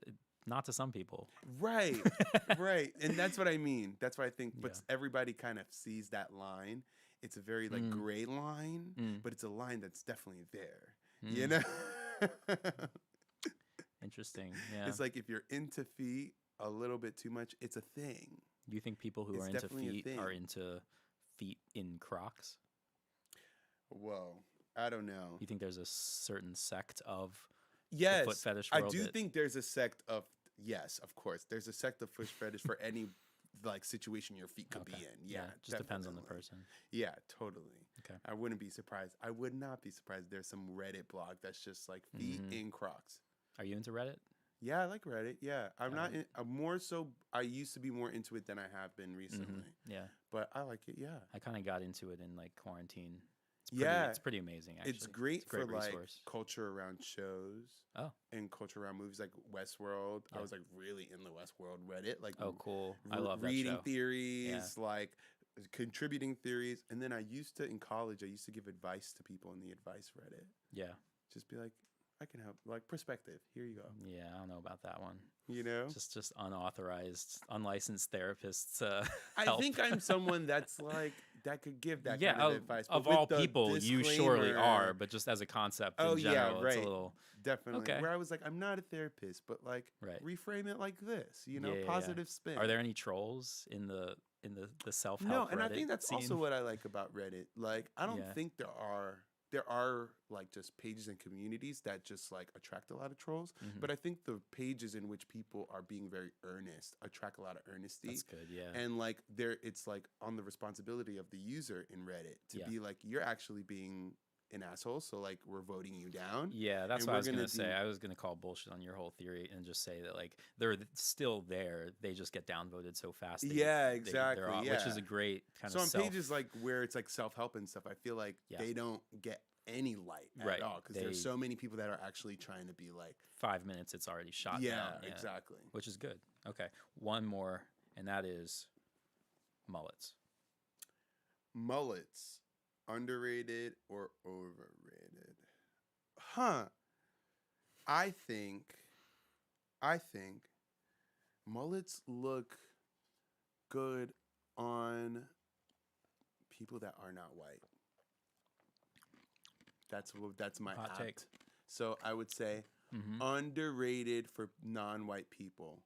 not to some people. right, right, and that's what I mean. That's what I think. But Yeah. everybody kind of sees that line. It's a very like gray line, but it's a line that's definitely there. You know. Interesting. Yeah. It's like if you're into feet a little bit too much, it's a thing. Do you think people who It's are into definitely a feet are thing. into feet in Crocs? Whoa. I don't know. You think there's a certain sect of Yes, the foot fetish I world? do think there's a sect of, yes, of course. There's a sect of foot fetish for any like situation your feet could be in. Yeah, it just depends on the definitely. person. Yeah, totally. Okay. I wouldn't be surprised. I would not be surprised. There's some Reddit blog that's just like feet in Crocs. Are you into Reddit? Yeah, I like Reddit. Yeah, I'm not. Alright. I'm more so. I used to be more into it than I have been recently. Yeah, But I like it. Yeah. I kind of got into it in like quarantine. Yeah. It's pretty amazing. Actually, It's great a great for like resource. culture around shows. Oh. And culture around movies like Westworld. Yeah. I was like really in the Westworld Reddit. Like Oh, cool! I love that reading show. theories, like contributing theories. And then I used to in college. I used to give advice to people in the advice Reddit. Yeah, Just be like, I can help. Like perspective. Here you go. yeah. I don't know about that one. You know. Just unauthorized, unlicensed therapists. I help. think I'm someone that's like that could give that yeah, kind of advice. but of with all the people, you surely disclaimer- are. But just as a concept in Oh, general, yeah, it's a right. little Definitely. Okay. Where I was like, I'm not a therapist, but like right. reframe it like this, you know, Yeah, yeah, yeah. positive spin. Are there any trolls in the self help? No, and I Reddit think that's scene? also what I like about Reddit. Like, I don't Yeah. think there are like just pages and communities that just like attract a lot of trolls. Mhm. But I think the pages in which people are being very earnest attract a lot of earnesty. That's good. Yeah. And like it's like on the responsibility of the user in Reddit to Yeah. be like, you're actually being an asshole, so like we're voting you down. Yeah, that's and what I we're was gonna gonna say. do- I was gonna call bullshit on your whole theory and just say that like they're still there. They just get downvoted so fast. Yeah, they're exactly, off, which is yeah. a great kind So of on self. pages like where it's like self-help and stuff, I feel like Yeah. they don't get any light at Right, all because they- there's so many people that are actually trying to be like 5 minutes, it's already shot down. Yeah, exactly. which is good. Okay, one more, and that is mullets. Mullets, underrated or overrated? Huh. I think mullets look good on people that are not white. That's my Hot take. apt. So I would say Mm-hmm. underrated for non-white people,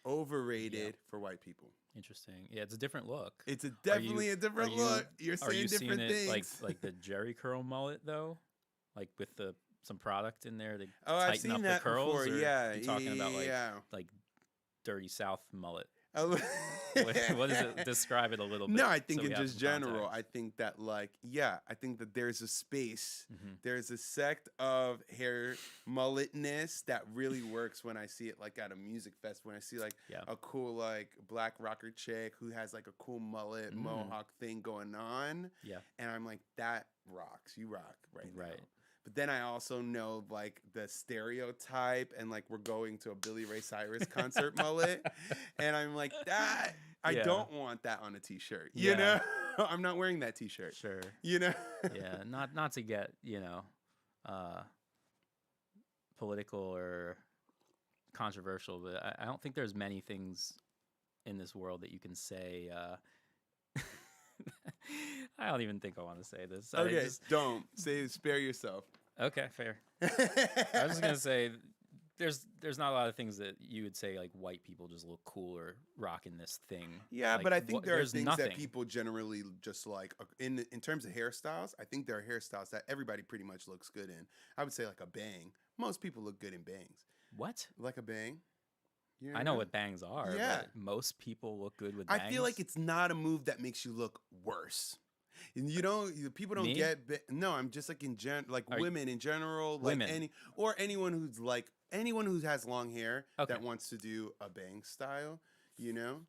overrated for white people. Interesting. Yeah, it's a different look. It's definitely a different look. You're Are saying you different seeing it things. like the Jerry curl mullet though, like with some product in there to oh, I've tighten seen up that the curls? before. or Yeah, you talking about yeah. like dirty South mullet? Oh. What does it describe it a little bit? No, I think so we in have just some general, I context? think that like, yeah, I think that there's a space, Mhm. there's a sect of hair mulletness that really works when I see it like at a music fest, when I see like Yeah. a cool like black rocker chick who has like a cool mullet mohawk thing going on. Yeah. And I'm like, that rocks. You rock right now. Right. But then I also know like the stereotype and like we're going to a Billy Ray Cyrus concert mullet. And I'm like, that I Yeah. don't want that on a t-shirt. You Yeah. know? I'm not wearing that t-shirt. Sure. You know? Yeah. Not to get, political or controversial, but I don't think there's many things in this world that you can say. I don't even think I want to say this. I Okay, just- don't spare yourself. okay, fair. I was just gonna say, there's not a lot of things that you would say like white people just look cool or rocking this thing. Yeah, Like, but I think there are there's things nothing. that people generally just like in terms of hairstyles. I think there are hairstyles that everybody pretty much looks good in. I would say like a bang. Most people look good in bangs. What? Like a bang. You I know what bangs are. Yeah. But most people look good with bangs. I feel like it's not a move that makes you look worse. And people don't Me? get. No, I'm just like like Are you- women in general, like Women. anyone who has long hair Okay. that wants to do a bang style. You know,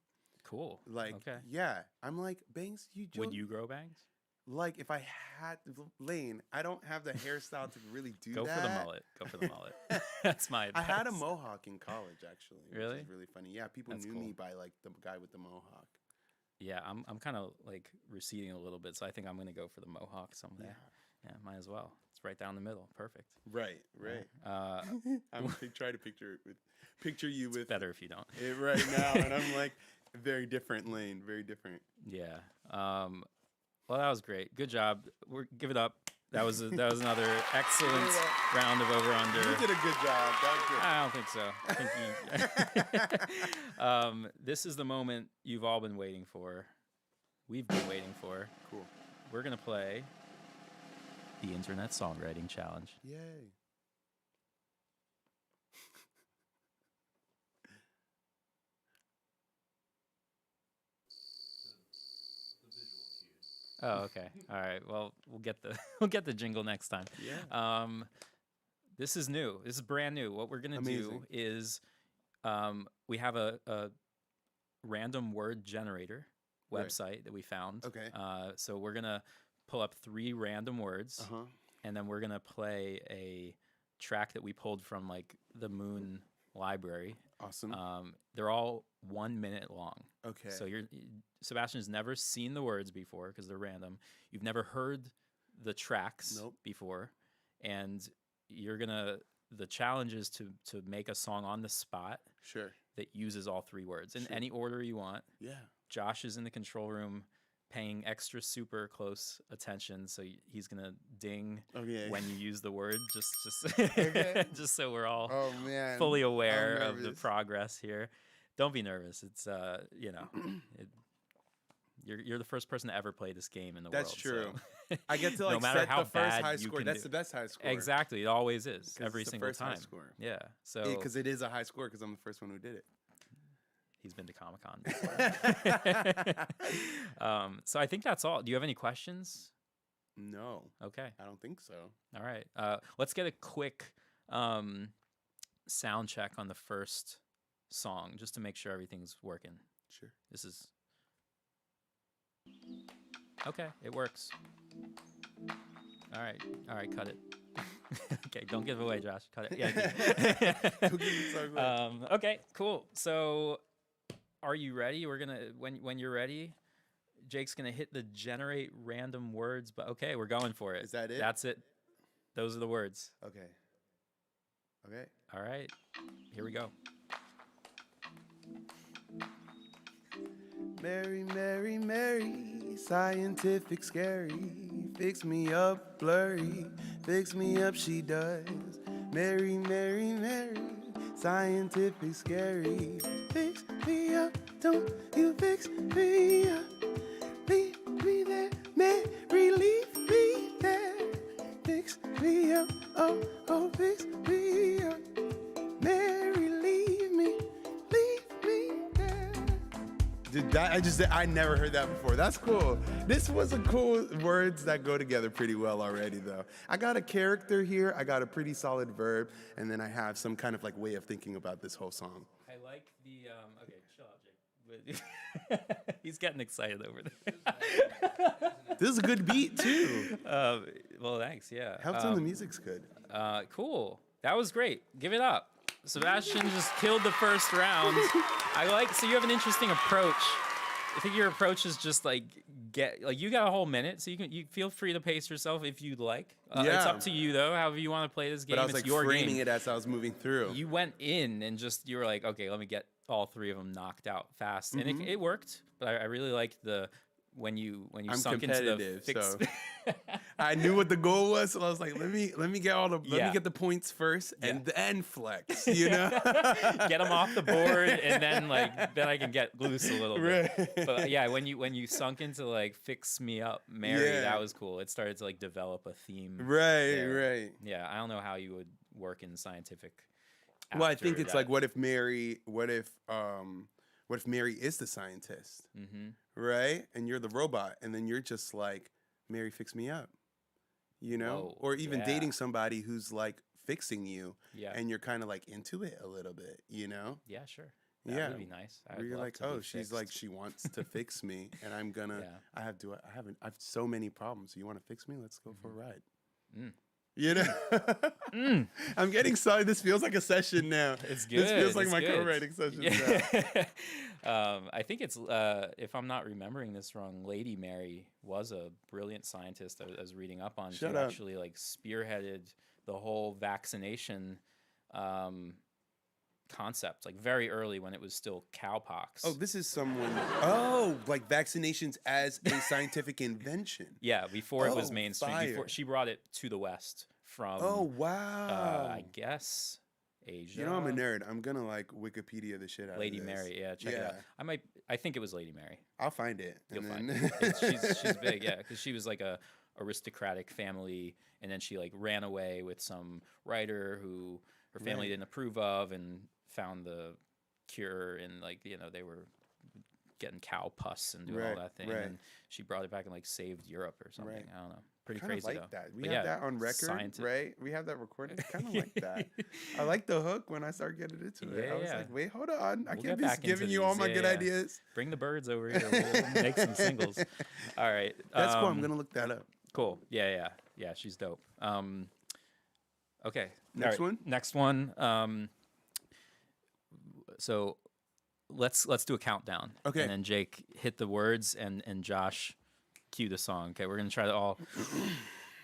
cool. like okay. yeah, I'm like bangs. Would you grow bangs? Like if I had Lane, I don't have the hairstyle to really do Go that. for the mullet. Go for the mullet. That's my I advice. had a mohawk in college actually. Really? Which is really funny. Yeah, people That's knew cool. me by like the guy with the mohawk. Yeah, I'm kind of like receding a little bit, so I think I'm gonna go for the mohawk someday. Yeah, might as well. It's right down the middle. Perfect. Right. I'm trying to picture you with Better if you don't. it right now, and I'm like, very different lane, very different. Yeah. Well, that was great. Good job. Give it up. That was another excellent round of over under. You did a good job. That was good. I don't think so. I think you. This is the moment you've all been waiting for. We've been waiting for. Cool. We're gonna play the Internet Songwriting Challenge. Yay. Oh, okay. All right. Well, we'll get the we'll get the jingle next time. Yeah. This is new. This is brand new. What we're gonna do Amazing. is we have a random word generator Right. website that we found. Okay. So we're gonna pull up 3 random words, Uh-huh. and then we're gonna play a track that we pulled from like the m00n library. Awesome. They're all 1 minute long. Okay. So Sebastian's never seen the words before because they're random. You've never heard the tracks Nope. before, and the challenge is to make a song on the spot Sure. that uses all 3 words in Sure. any order you want. Yeah. Josh is in the control room paying extra super close attention, so he's gonna ding Okay. when you use the word, just Okay. just so we're all Oh man. fully I'm aware of the nervous. progress here. Don't be nervous. It's you're the first person to ever play this game in the That's world. true. So I get to no like matter set how the first bad high you score. can That's do- the best high score. Exactly, it always is 'Cause every it's the single first high time. score. Yeah. So Because it is a high score because I'm the first one who did it. he's been to Comic-Con before. So I think that's all. Do you have any questions? No, Okay. I don't think so. All right. Let's get a quick sound check on the first song just to make sure everything's working. Sure. This is okay. It works. All right. Cut it. Okay. Don't give away, Josh. Cut it. Yeah. Don't give me so much. Okay. Cool. So, are you ready? We're gonna when you're ready, Jake's gonna hit the generate random words. But okay, we're going for it. Is that it? That's it. Those are the words. Okay. Okay. All right. Here we go. Mary, Mary, Mary, scientific scary. Fix me up, blurry. Fix me up, she does. Mary, Mary, Mary, scientific scary. Fix me up, don't you fix me up. Leave me there, Mary, leave me there. Fix me up, oh, oh, fix me up. Mary, leave me there. Dude, I never heard that before. That's cool. This was a cool words that go together pretty well already, though. I got a character here, I got a pretty solid verb, and then I have some kind of like way of thinking about this whole song. I like the okay, chill out, Jake. He's getting excited over there. This is a good beat too. Well, thanks. Yeah. Helps when the music's good. Cool. That was great. Give it up. Sebastian just killed the first round. So you have an interesting approach. I think your approach is just like you got a whole minute, so you feel free to pace yourself if you'd like. It's Yeah. up to you though, however you want to play this game. But I was It's like your framing game. it as I was moving through. You went in and you were like, okay, let me get all 3 of them knocked out fast, and it worked. But I really liked when you I'm sunk into the competitive, fix. so I knew what the goal was, so I was like, let me get let Yeah. me get the points first and Yeah. then flex, you know? Get them off the board, and then I can get loose a little bit. Right. But yeah, when you sunk into like fix me up, Mary, Yeah. that was cool. It started to like develop a theme. Right, there. right. Yeah, I don't know how you would work in scientific. Well, I think after it's that. like, what if Mary is the scientist, right? And you're the robot, and then you're just like, Mary, fix me up, you know? Whoa, Or even yeah. dating somebody who's like fixing you, Yeah. and you're kind of like into it a little bit, you know? Yeah, sure. That Yeah. would be nice. I Where would you're love like, to be oh, she's like, fixed. she wants to fix me, and I'm gonna. Yeah. I have so many problems. You want to fix me? Let's go for a ride. Mm. You know, I'm getting sorry. This feels like a session now. It's good. This feels like it's my good. co-writing session now. Yeah. I think it's if I'm not remembering this wrong, Lady Mary was a brilliant scientist. I was reading up on. Shut she up. actually like spearheaded the whole vaccination concept, like very early when it was still cowpox. Oh, this is someone. Oh, like vaccinations as a scientific invention. Yeah, before it was Oh, mainstream. fire. Before she brought it to the West from. Oh wow. I guess Asia. You know, I'm a nerd. I'm gonna like Wikipedia the shit out Lady of this. Mary, yeah, check it out. I think it was Lady Mary. I'll find it. You'll and find then- it. She's big, yeah, because she was like a aristocratic family, and then she like ran away with some writer who her family Right. didn't approve of, and found the cure, and like they were getting cow pus and doing all Right, that thing, right. and she brought it back and like saved Europe or something. Right. I don't know. Pretty Kind of crazy like though. that. We But have yeah, that on record, scientific. right? We have that recorded. Kind of like that. I like the hook when I start getting into it. Yeah, I was yeah. like, wait, hold on. I We'll can't get be back giving into you all these. my Yeah, good yeah. ideas. Bring the birds over here. We'll make some singles. All right. That's cool. I'm gonna look that up. Cool. Yeah. She's dope. Okay. Next All right, one? Next one. So let's do a countdown. Okay. And then Jake hit the words, and Josh cue the song. Okay. We're gonna try to all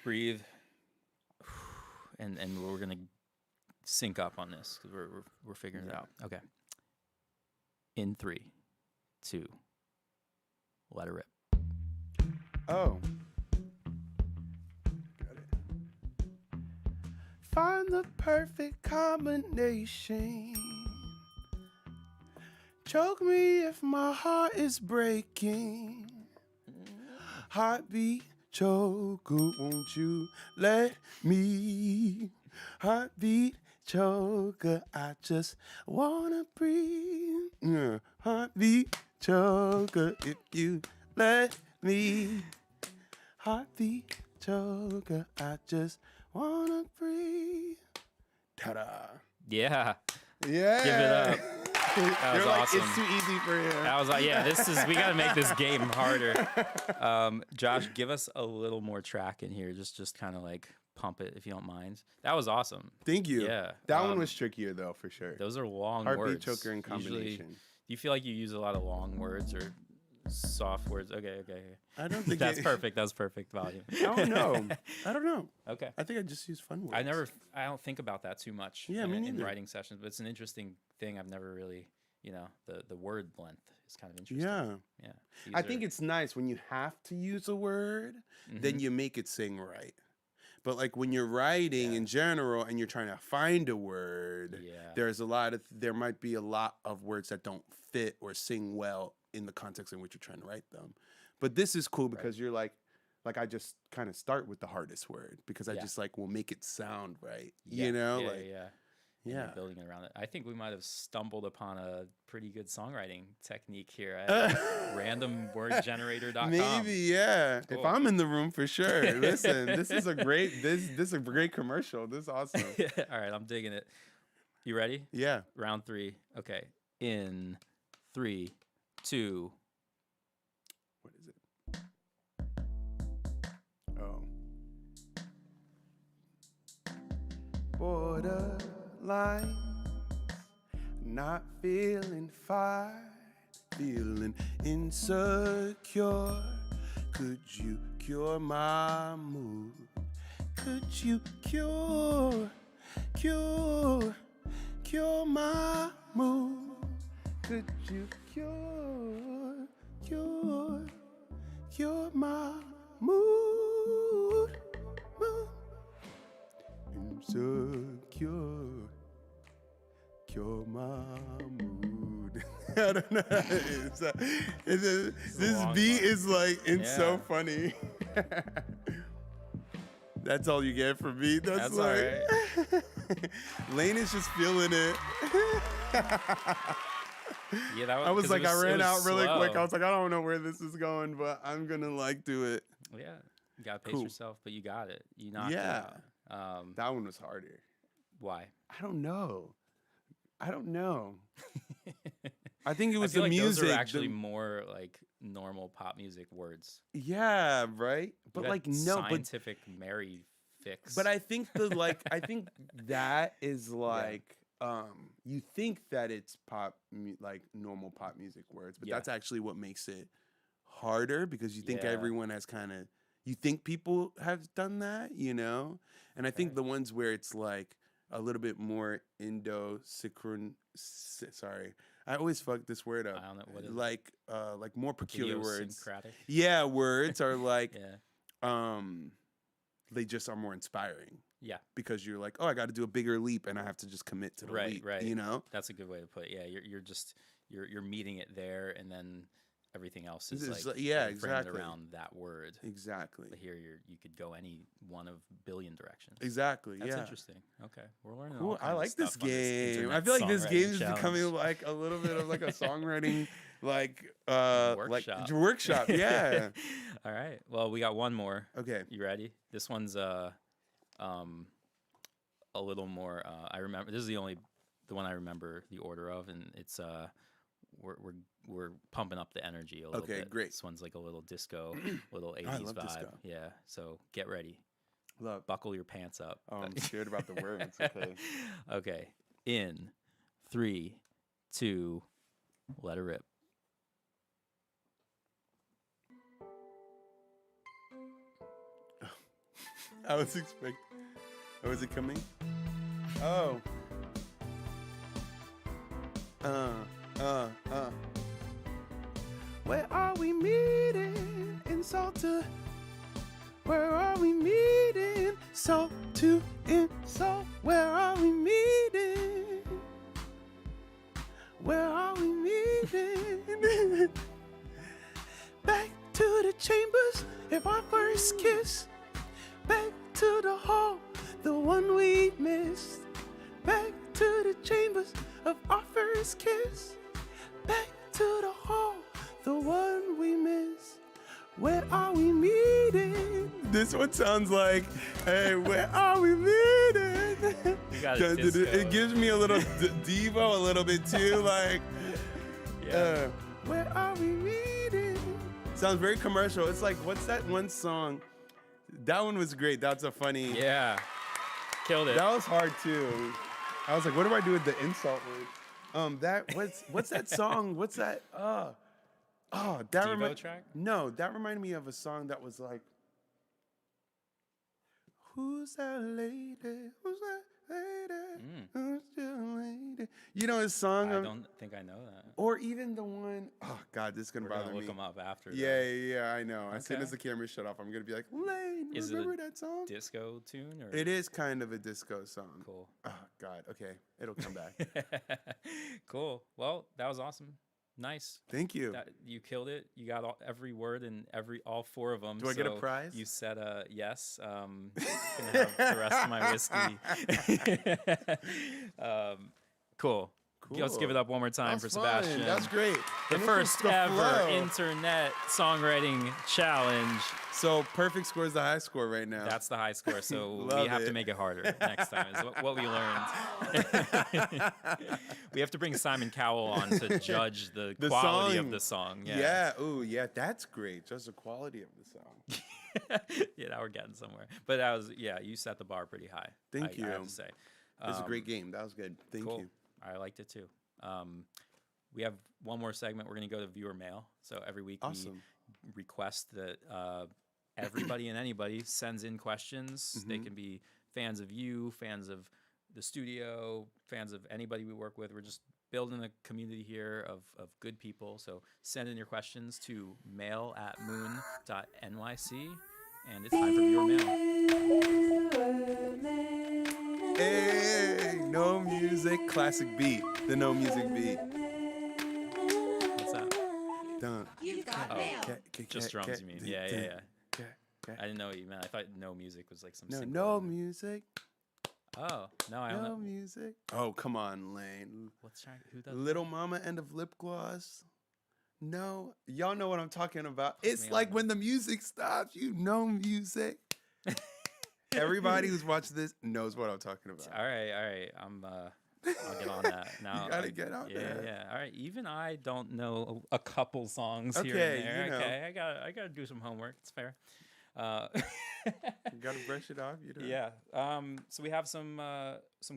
breathe, and we're gonna sync up on this because we're figuring it out. Okay. In 3, 2, let it rip. Oh. Got it. Find the perfect combination. Choke me if my heart is breaking. Heartbeat choker, won't you let me? Heartbeat choker, I just wanna breathe. Yeah. Heartbeat choker, if you let me. Heartbeat choker, I just wanna breathe. Ta-da. Yeah. Yeah. Give it up. That was You're like, awesome. it's too easy for him. That was like, yeah, we got to make this game harder. Josh, give us a little more track in here. Just kind of like pump it if you don't mind. That was awesome. Thank you. Yeah. That one was trickier though, for sure. Those are long Heartbeat words. choker in Usually, combination. do you feel like you use a lot of long words or soft words? Okay. I don't think That's perfect. That's perfect volume. I don't know. I don't know. Okay. I think I just use fun words. I don't think about that too much Yeah, me in neither. writing sessions, but it's an interesting thing. I've never really, the word length is kind of interesting. Yeah. Yeah. I think it's nice when you have to use a word, then Mhm. you make it sing right. But like when you're writing Yeah. in general and you're trying to find a word, Yeah. there might be a lot of words that don't fit or sing well in the context in which you're trying to write them. But this is cool because you're like I just kind of start with the hardest word because I Yeah. just like will make it sound right. Yeah, You know? yeah, like yeah. And you're yeah. building it around it. I think we might have stumbled upon a pretty good songwriting technique here at randomwordgenerator.com. Maybe, yeah. Cool. If I'm in the room for sure. Listen, this is a great commercial. This is awesome. All right, I'm digging it. You ready? Yeah. Round 3. Okay. In 3, 2. What is it? Oh. Borderline, not feeling fine, feeling insecure. Could you cure my mood? Could you cure my mood? Could you cure my mood? Insecure, cure my mood. I don't know. This long beat one. is like, it's so Yeah. funny. That's all you get from me. That's all like, Lane is just feeling it. Yeah, that was. I was 'cause like, I it ran out really quick. slow. I was like, I don't know where this is going, but I'm gonna like do it. Yeah, you gotta pace Cool. yourself, but you got it. You knocked Yeah. it out. That one was harder. Why? I don't know. I think it was I feel the like music. Those are actually more like normal pop music words. Yeah, right. You But got like no, scientific Mary fix. but I think I think that is like you think that it's like normal pop music words, but Yeah. that's actually what makes it harder because you think Yeah. everyone has you think people have done that, you know? And I think Okay. the ones where it's like a little bit more sorry. I always fuck this word up. I don't know what is it? like more peculiar words. Idiosyncratic. Yeah, words are like Yeah. they just are more inspiring Yeah. because you're like, oh, I got to do a bigger leap and I have to just commit to the Right, leap, right. you know? That's a good way to put it. Yeah, you're meeting it there, and then everything else is It's like yeah, framed exactly. around that word. Exactly. But here you could go any one of billion directions. Exactly. That's yeah. interesting. Okay, we're learning. Cool. All I kinds like of this stuff on this game. I Internet feel like this game Songwriting is Challenge. becoming like a little bit of like a songwriting Workshop. like workshop. Yeah. All right. Well, we got one more. Okay. You ready? This one's a little more. I remember. This is the one I remember the order of, and it's we're pumping up the energy a little Okay, bit. great. This one's like a little disco, little 80s I love vibe. disco. Yeah. So get ready. Love. Buckle your pants up. Oh, I'm scared about the words. Okay. Okay. In 3, 2, let it rip. I was expecting. Oh, is it coming? Oh. Where are we meeting in Salta? Where are we meeting? Salt to in salt. Where are we meeting? Where are we meeting? Back to the chambers of our first kiss. Back to the hall, the one we missed. Back to the chambers of our first kiss. Back to the hall, the one we missed. Where are we meeting? This one sounds like, hey, where are we meeting? You got it. It gives me a little Devo a little bit too, like, Yeah. where are we meeting? Sounds very commercial. It's like, what's that one song? That one was great. That's a funny. Yeah. Killed it. That was hard too. I was like, what do I do with the insult word? What's that song? What's that? That Devo track? No, that reminded me of a song that was like, who's that lady? Who's that lady? Who's that lady? You know his song? I don't think I know that. Or even the one, oh God, this is gonna We're bother gonna look me. them up after. Yeah, I know. As soon Okay. as the camera shut off, I'm gonna be like, Lane, Is it remember a that song? Disco tune or It is kind of a disco song. cool. Oh God, okay, it'll come back. Cool. Well, that was awesome. Nice. Thank you. You killed it. You got every word and all 4 of them. Do I get a so prize? You said yes. Gonna have the rest of my whiskey. Cool. Let's give it up one more time for Sebastian. That's great. The And it first was the ever flow. Internet Songwriting Challenge. So perfect score is the high score right now. That's the high score. So we Love have to it. make it harder next time. Is what we learned. We have to bring Simon Cowell on to judge the quality of the song. Yeah. Ooh, yeah. That's great. Just the quality of the song. Yeah, now we're getting somewhere. But that was, you set the bar pretty high. Thank you. I have to say. It was a great game. That was good. Thank Cool. you. I liked it too. We have one more segment. We're going to go to viewer mail. So every week Awesome. we request that everybody and anybody sends in questions. They can be fans of you, fans of the studio, fans of anybody we work with. We're just building a community here of good people. So send in your questions to mail@m00n.nyc. And it's time for viewer mail. Hey, no music, classic beat. The no music beat. What's that? Dun. Just drums, you mean? Yeah. I didn't know what you meant. I thought no music was like some No, single no element. music. Oh, no, I don't No know. music. Oh, come on, Lane. What's track? Who does Little Mama end of lip gloss. No, y'all know what I'm talking about. It's me like on. when the music stops, you know music. Everybody who's watched this knows what I'm talking about. All right. I'll get on that now. You gotta get on there. Yeah. All right. Even I don't know a couple songs here Okay, and there. you know. Okay, I gotta do some homework. It's fair. You gotta brush it off. You know. Yeah. So we have some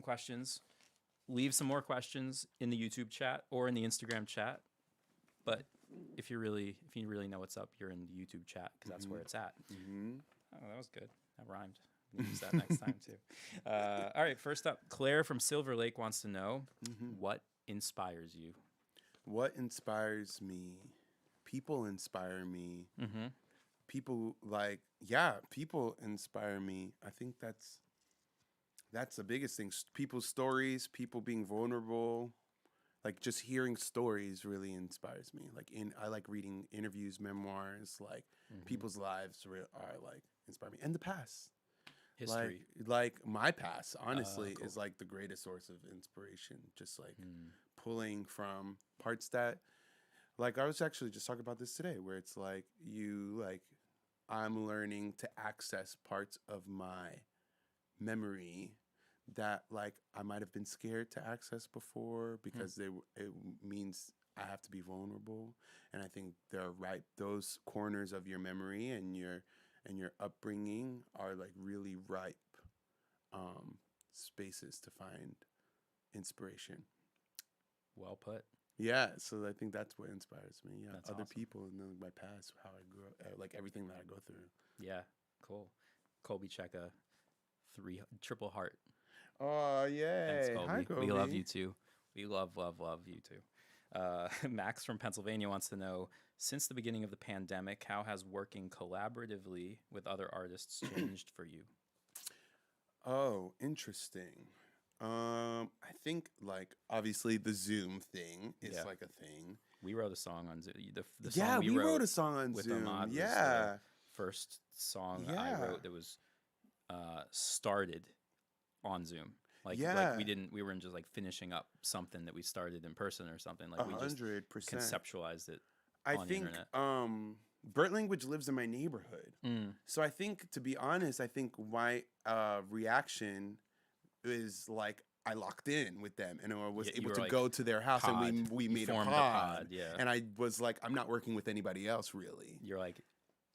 questions. Leave some more questions in the YouTube chat or in the Instagram chat. But if you really know what's up, you're in the YouTube chat because that's where it's at. Mm-hmm. Oh, that was good. That rhymed. We'll use that next time too. All right. First up, Claire from Silver Lake wants to know what inspires you. What inspires me? People inspire me. Mm-hmm. People people inspire me. I think that's the biggest thing. People's stories, people being vulnerable, like just hearing stories really inspires me. Like I like reading interviews, memoirs, like people's lives are like inspire me. And the past. History. Like my past, honestly, Cool. is like the greatest source of inspiration. Just like pulling from parts that, like, I was actually just talking about this today, where it's like I'm learning to access parts of my memory that like I might have been scared to access before because it means I have to be vulnerable. And I think those corners of your memory and your upbringing are like really ripe spaces to find inspiration. Well put. Yeah, so I think that's what inspires me. Yeah, That's other awesome. people and then my past, how I grew up, like everything that I go through. Yeah, cool. Colby Cheka, triple heart. Oh, Thanks, yay. Colby. Hi, Colby. We love you too. We love you too. Max from Pennsylvania wants to know, since the beginning of the pandemic, how has working collaboratively with other artists changed for you? Oh, interesting. I think like obviously the Zoom thing is Yeah. like a thing. We wrote a song on Zoom. The Yeah, song we wrote a song on with Zoom. Ahmad was Yeah. the first song I Yeah. wrote that was started on Zoom. Like Yeah. we weren't just like finishing up something that we started in person or something. Like we just 100%. conceptualized it I on think the internet. Bird Language lives in my neighborhood. So I think, to be honest, I think my reaction is like I locked in with them and I was Yeah, you able were to like go to their house pod. and we You made a formed pod. yeah. And I was like, I'm not working with anybody else really. You're like,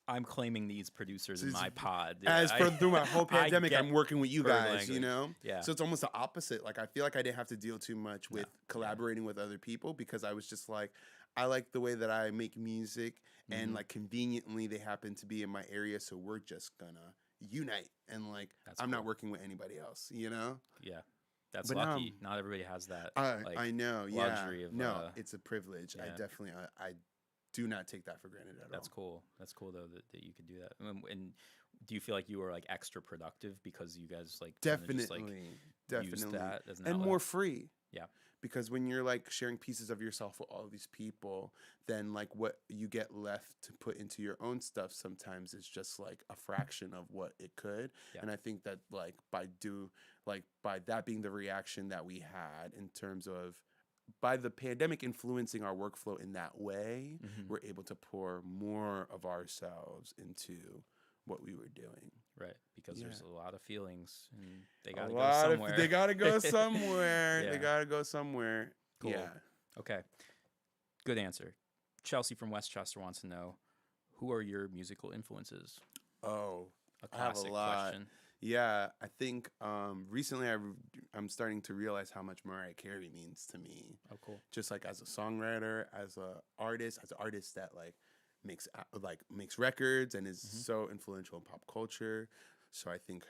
I'm claiming these producers in my pod. As for through my whole pandemic, I'm working with you Bird guys, Language. you know? Yeah. So it's almost the opposite. Like, I feel like I didn't have to deal too much with collaborating with other people because I was just like, I like the way that I make music and like conveniently they happen to be in my area. So we're just gonna unite and like, I'm not working with anybody else, you know? Yeah. That's But lucky. Not everybody has that. I know, yeah. luxury of, no, it's a privilege. I yeah. definitely, I do not take that for granted at all. That's cool. That's cool though that you could do that. And do you feel like you were like extra productive because you guys like Definitely, just, like, used that as an and outlet? more free. Yeah. Because when you're like sharing pieces of yourself with all these people, then like what you get left to put into your own stuff sometimes is just like a fraction of what it could. Yeah. And I think that like by that being the reaction that we had in terms of by the pandemic influencing our workflow in that way, we're able to pour more of ourselves into what we were doing. Right, because there's a lot of feelings and they A gotta go lot somewhere. they gotta go somewhere. Yeah. They gotta go somewhere. Cool. Yeah. Okay. Good answer. Chelsea from Westchester wants to know, who are your musical influences? Oh, A I have a classic lot. question. Yeah, I think recently I'm starting to realize how much Mariah Carey means to me. Oh, cool. Just like as a songwriter, as an artist that like makes records and is so influential in pop culture. So I think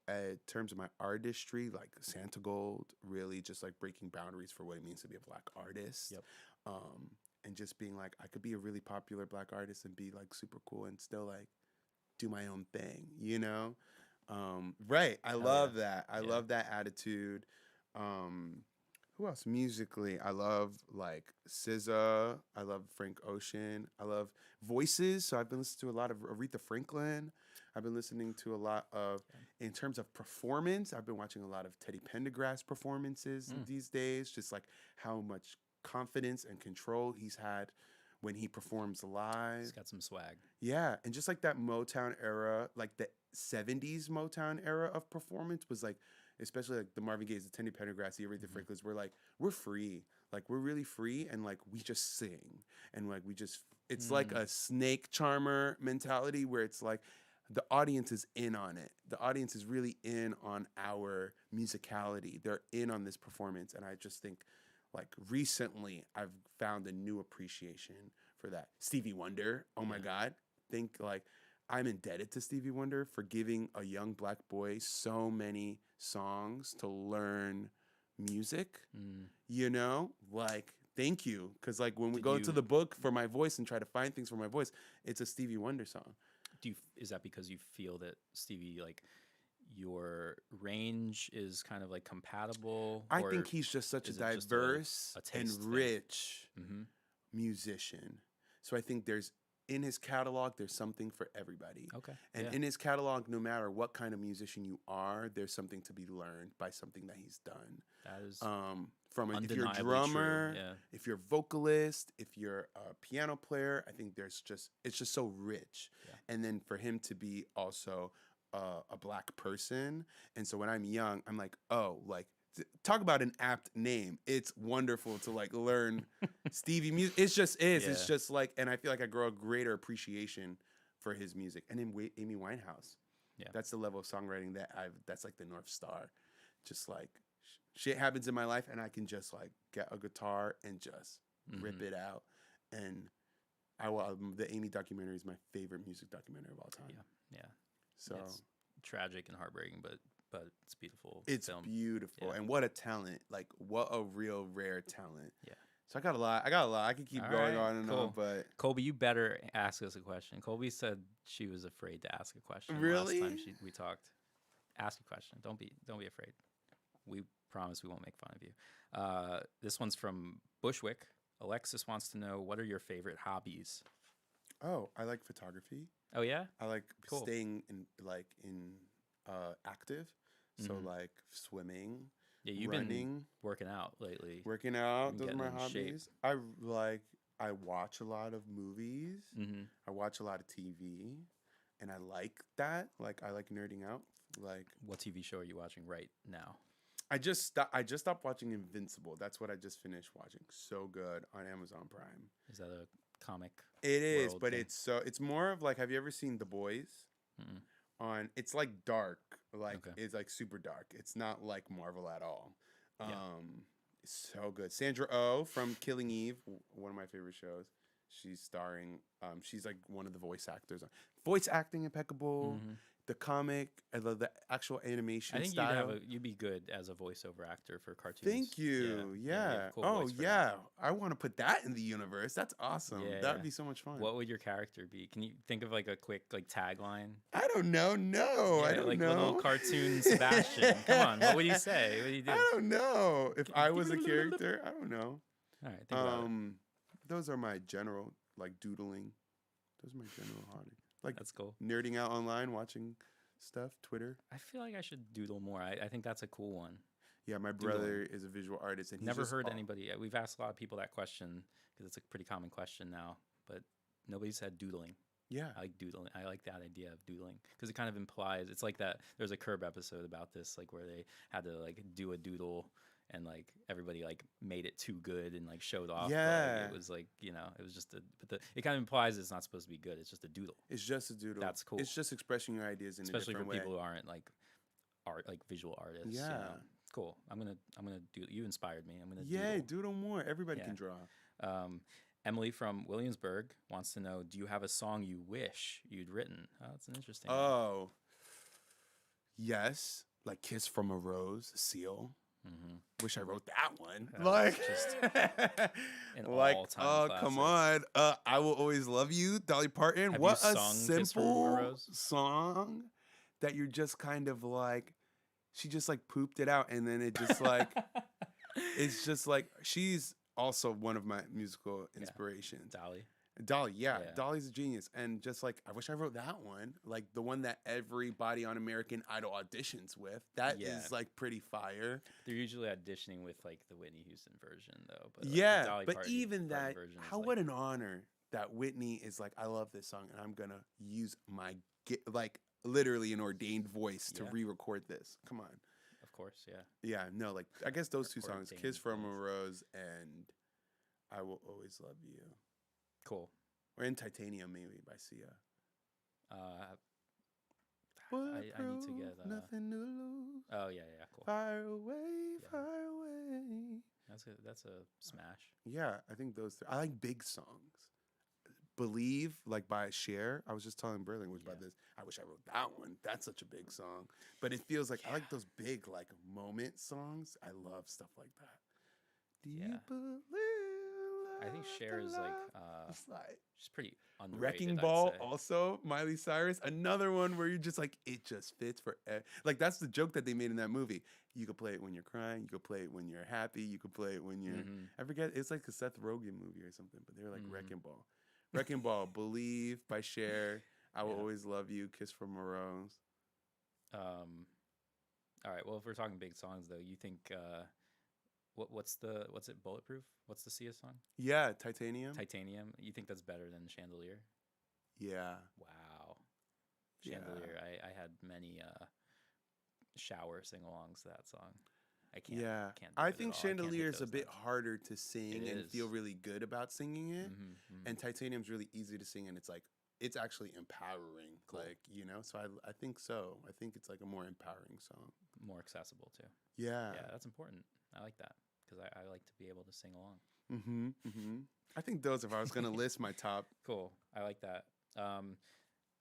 in terms of my artistry, like Santa Gold, really just like breaking boundaries for what it means to be a Black artist. Yep. And just being like, I could be a really popular Black artist and be like super cool and still like do my own thing, you know? Right. I love that. I love that attitude. Who else musically? I love like SZA. I love Frank Ocean. I love voices. So I've been listening to a lot of Aretha Franklin. I've been listening to a lot of, in terms of performance, I've been watching a lot of Teddy Pendergrass performances these days. Just like how much confidence and control he's had when he performs live. He's got some swag. Yeah, and just like that Motown era, like the 70s Motown era of performance was like, especially like the Marvin Gaye's, the Teddy Pendergrass, the Aretha Franklin's, we're free. Like we're really free and like we just sing. And like it's like a snake charmer mentality where it's like the audience is in on it. The audience is really in on our musicality. They're in on this performance. And I just think like recently I've found a new appreciation for that. Stevie Wonder, oh my God. Think like I'm indebted to Stevie Wonder for giving a young Black boy so many songs to learn music. You know, like thank you, because like when we go to the book for my voice and try to find things for my voice, it's a Stevie Wonder song. Is that because you feel that Stevie, like, your range is kind of like compatible? I or think he's just such a is it just diverse a and taste thing? rich Mm-hmm. musician. So I think in his catalog, there's something for everybody. Okay. And yeah. in his catalog, no matter what kind of musician you are, there's something to be learned by something that he's done. That is If you're a undeniably drummer, true. Yeah. if you're a vocalist, if you're a piano player, I think it's just so rich. Yeah. And then for him to be also a black person, and so when I'm young, I'm like, oh, like talk about an apt name. It's wonderful to like learn Stevie music. It just is. Yeah. It's just like, and I feel like I grow a greater appreciation for his music. And then Amy Winehouse. Yeah. That's the level of songwriting that's like the North Star. Just like shit happens in my life and I can just like get a guitar and just rip it out. And the Amy documentary is my favorite music documentary of all time. Yeah. So it's tragic and heartbreaking, but it's beautiful. it's film. beautiful. Yeah. And what a talent. Like what a real rare talent. Yeah. So I got a lot. I could keep All going right, on and cool. on, but Colby, you better ask us a question. Colby said she was afraid to ask a question. Really? Last time we talked. Ask a question. Don't be afraid. We promise we won't make fun of you. This one's from Bushwick. Alexis wants to know, what are your favorite hobbies? oh, I like photography. Oh yeah. I like Cool. staying in active. So Mhm. like swimming, Yeah, you've been running, working out lately. working out. been Those are getting my in shape. hobbies. I watch a lot of movies. Mm-hmm. I watch a lot of TV, and I like that. Like I like nerding out. Like What TV show are you watching right now? I just stopped watching Invincible. That's what I just finished watching. So good on Amazon Prime. Is that a comic? It is, world but thing? it's more of like, have you ever seen The Boys? Mm-mm. It's like dark, like Okay. it's like super dark. It's not like Marvel at all. Yeah. It's so good. Sandra Oh from Killing Eve, one of my favorite shows. She's starring. She's like one of the voice actors. Voice acting impeccable. Mhm. The comic, I love the actual animation I think style. you'd be good as a voiceover actor for cartoons. Thank you. you Yeah. have a cool Oh voice for yeah. that. I want to put that in the universe. That's awesome. Yeah, That would yeah. be so much fun. What would your character be? Can you think of like a quick like tagline? I don't know. No, I Yeah, don't like know. little cartoon Sebastian. Come on, what would you say? What would you do? I don't know. If I was a character, I don't know. All right, think about it. Those are my general like doodling. Those are my general hobby. Like That's cool. nerding out online, watching stuff, Twitter. I feel like I should doodle more. I think that's a cool one. Yeah, my brother is a visual artist, and he's Never just heard anybody. We've asked a lot of people that question because it's a pretty common question now, but nobody said doodling. Yeah, I like doodling. I like that idea of doodling because it kind of implies it's like that. There's a Curb episode about this, like where they had to like do a doodle and like everybody like made it too good and like showed off. But, like, Yeah. it was like it was just it kind of implies it's not supposed to be good. It's just a doodle. it's just a doodle. That's cool. It's just expressing your ideas in Especially a for different way. people who aren't like visual artists. you Yeah. know? Cool. I'm gonna do. You inspired me. I'm gonna. Yeah, doodle. doodle more. Everybody Yeah. can draw. Emily from Williamsburg wants to know: do you have a song you wish you'd written? Oh, that's an interesting. one. Oh, yes, like "Kiss from a Rose," Seal. Mhm. Wish I wrote that one. That's Like, just an like, all-time oh, come on. I Will Always Love You, Dolly Parton. Have What you a sung Kiss from a simple Rose? song that you're just kind of like, she just like pooped it out. And then it just like, it's just like, she's also one of my musical inspirations. Dolly. Yeah, Yeah. Dolly's a genius. And just like, I wish I wrote that one. Like the one that everybody on American Idol auditions with. That Yeah. is like pretty fire. They're usually auditioning with like the Whitney Houston version, though. But, like, the Yeah, Dolly but Parton even that, version is, how like, what an honor that Whitney is like, I love this song and I'm going to use my, like literally an ordained voice to Yeah. re-record this. Come on. Of course, yeah. Yeah, no, like I guess those two songs, Ordained Kiss from a voice. Rose and I Will Always Love You. Cool. Or In Titanium maybe by Sia. I need to get. Nothing to lose. Oh yeah, cool. Fire away, Yeah. fire away. That's a smash. Yeah, I think those. I like big songs. Believe, like by Cher. I was just telling Berling about this. I wish I wrote that one. That's such a big song. But it feels like I like those big like moment songs. I love stuff like that. Do you Yeah. believe I think Cher is like Slide. she's pretty underrated. Wrecking I'd Ball, say. also Miley Cyrus, another one where you're just like, it just fits for like that's the joke that they made in that movie. You could play it when you're crying, you could play it when you're happy, you could play it when you're I forget, it's like a Seth Rogen movie or something, but they're like Wrecking Ball. Wrecking Ball, Believe by Cher, I Will Always Love You, Kiss from a Rose. All right, well, if we're talking big songs though, you think what's it, Bulletproof? What's the Sia song? Yeah, Titanium. Titanium. You think that's better than Chandelier? Yeah. Wow. Yeah. Chandelier. I had many shower sing-alongs to that song. I can't. Yeah, Can't do I it think at all. I can't Chandelier hit is a those bit notes. harder to sing It and is. feel really good about singing it. Mhm. And Titanium's really easy to sing, and it's like it's actually empowering. Cool. Like, you know, so I think so. I think it's like a more empowering song. More accessible too. Yeah. Yeah, that's important. I like that because I like to be able to sing along. I think those, if I was gonna list my top, Cool. I like that.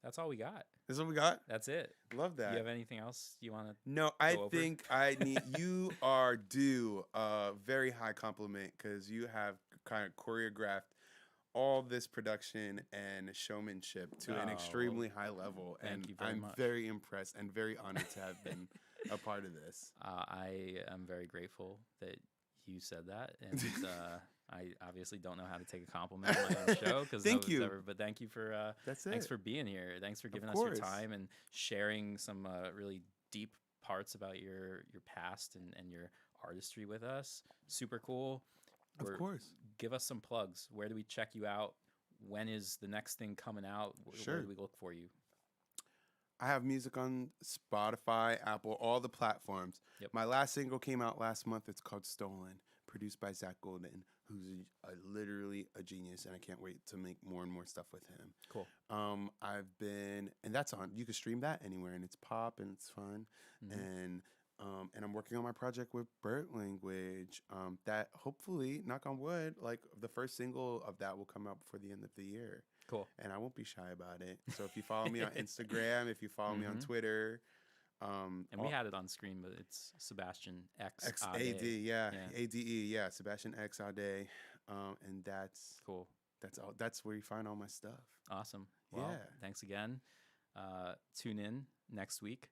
That's all we got. this is what we got. That's it. Love Do that. you have anything else you want to? No, I go over? think I need you are due a very high compliment because you have kind of choreographed all this production and showmanship to an Oh, extremely high level, thank and you very I'm much. very impressed and very honored to have been a part of this. I am very grateful that you said that, and I obviously don't know how to take a compliment on my own show because Thank you. but thank you for That's thanks it. for being here. Thanks for giving us course. your time and sharing some really deep parts about your past and your artistry with us. Super cool. Of course. Give us some plugs. Where do we check you out? When is the next thing coming out? Where Sure. do we look for you? I have music on Spotify, Apple, all the platforms. Yep. My last single came out last month. It's called Stolen, produced by Zach Golden, who's literally a genius, and I can't wait to make more and more stuff with him. Cool. And that's on. You can stream that anywhere, and it's pop and it's fun. And I'm working on my project with Bird Language. That hopefully, knock on wood, like the first single of that will come out before the end of the year. Cool. And I won't be shy about it. So if you follow me on Instagram, if you follow me on Twitter, And we had it on screen, but it's Sebastian X AD, yeah, Yeah. ADE, yeah, Sebastian X Adé, and that's Cool. that's all. That's where you find all my stuff. Awesome. Well, Yeah. thanks again. Tune in next week.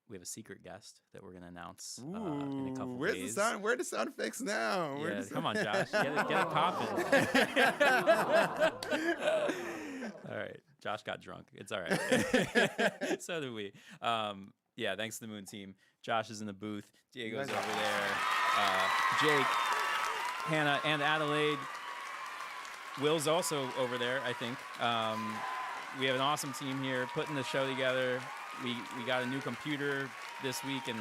We have a secret guest that we're gonna announce in a couple where's days. the sound? Where are the sound effects now? Yeah, come on, Josh, get it popping. All right, Josh got drunk. It's all right. So did we. Yeah, thanks to the Moon team. Josh is in the booth. Diego's over there. Jake, Hannah, and Adelaide. Will's also over there, I think. We have an awesome team here putting the show together. We got a new computer this week, and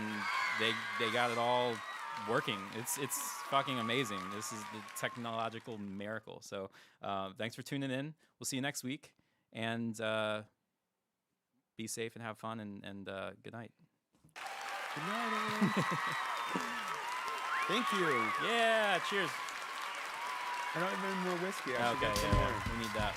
they got it all working. It's fucking amazing. This is the technological miracle. So thanks for tuning in. We'll see you next week, and be safe and have fun, and good night. Good night. Thank you. Yeah, cheers. I don't have any more whiskey. I should Okay, get some yeah, more. we need that.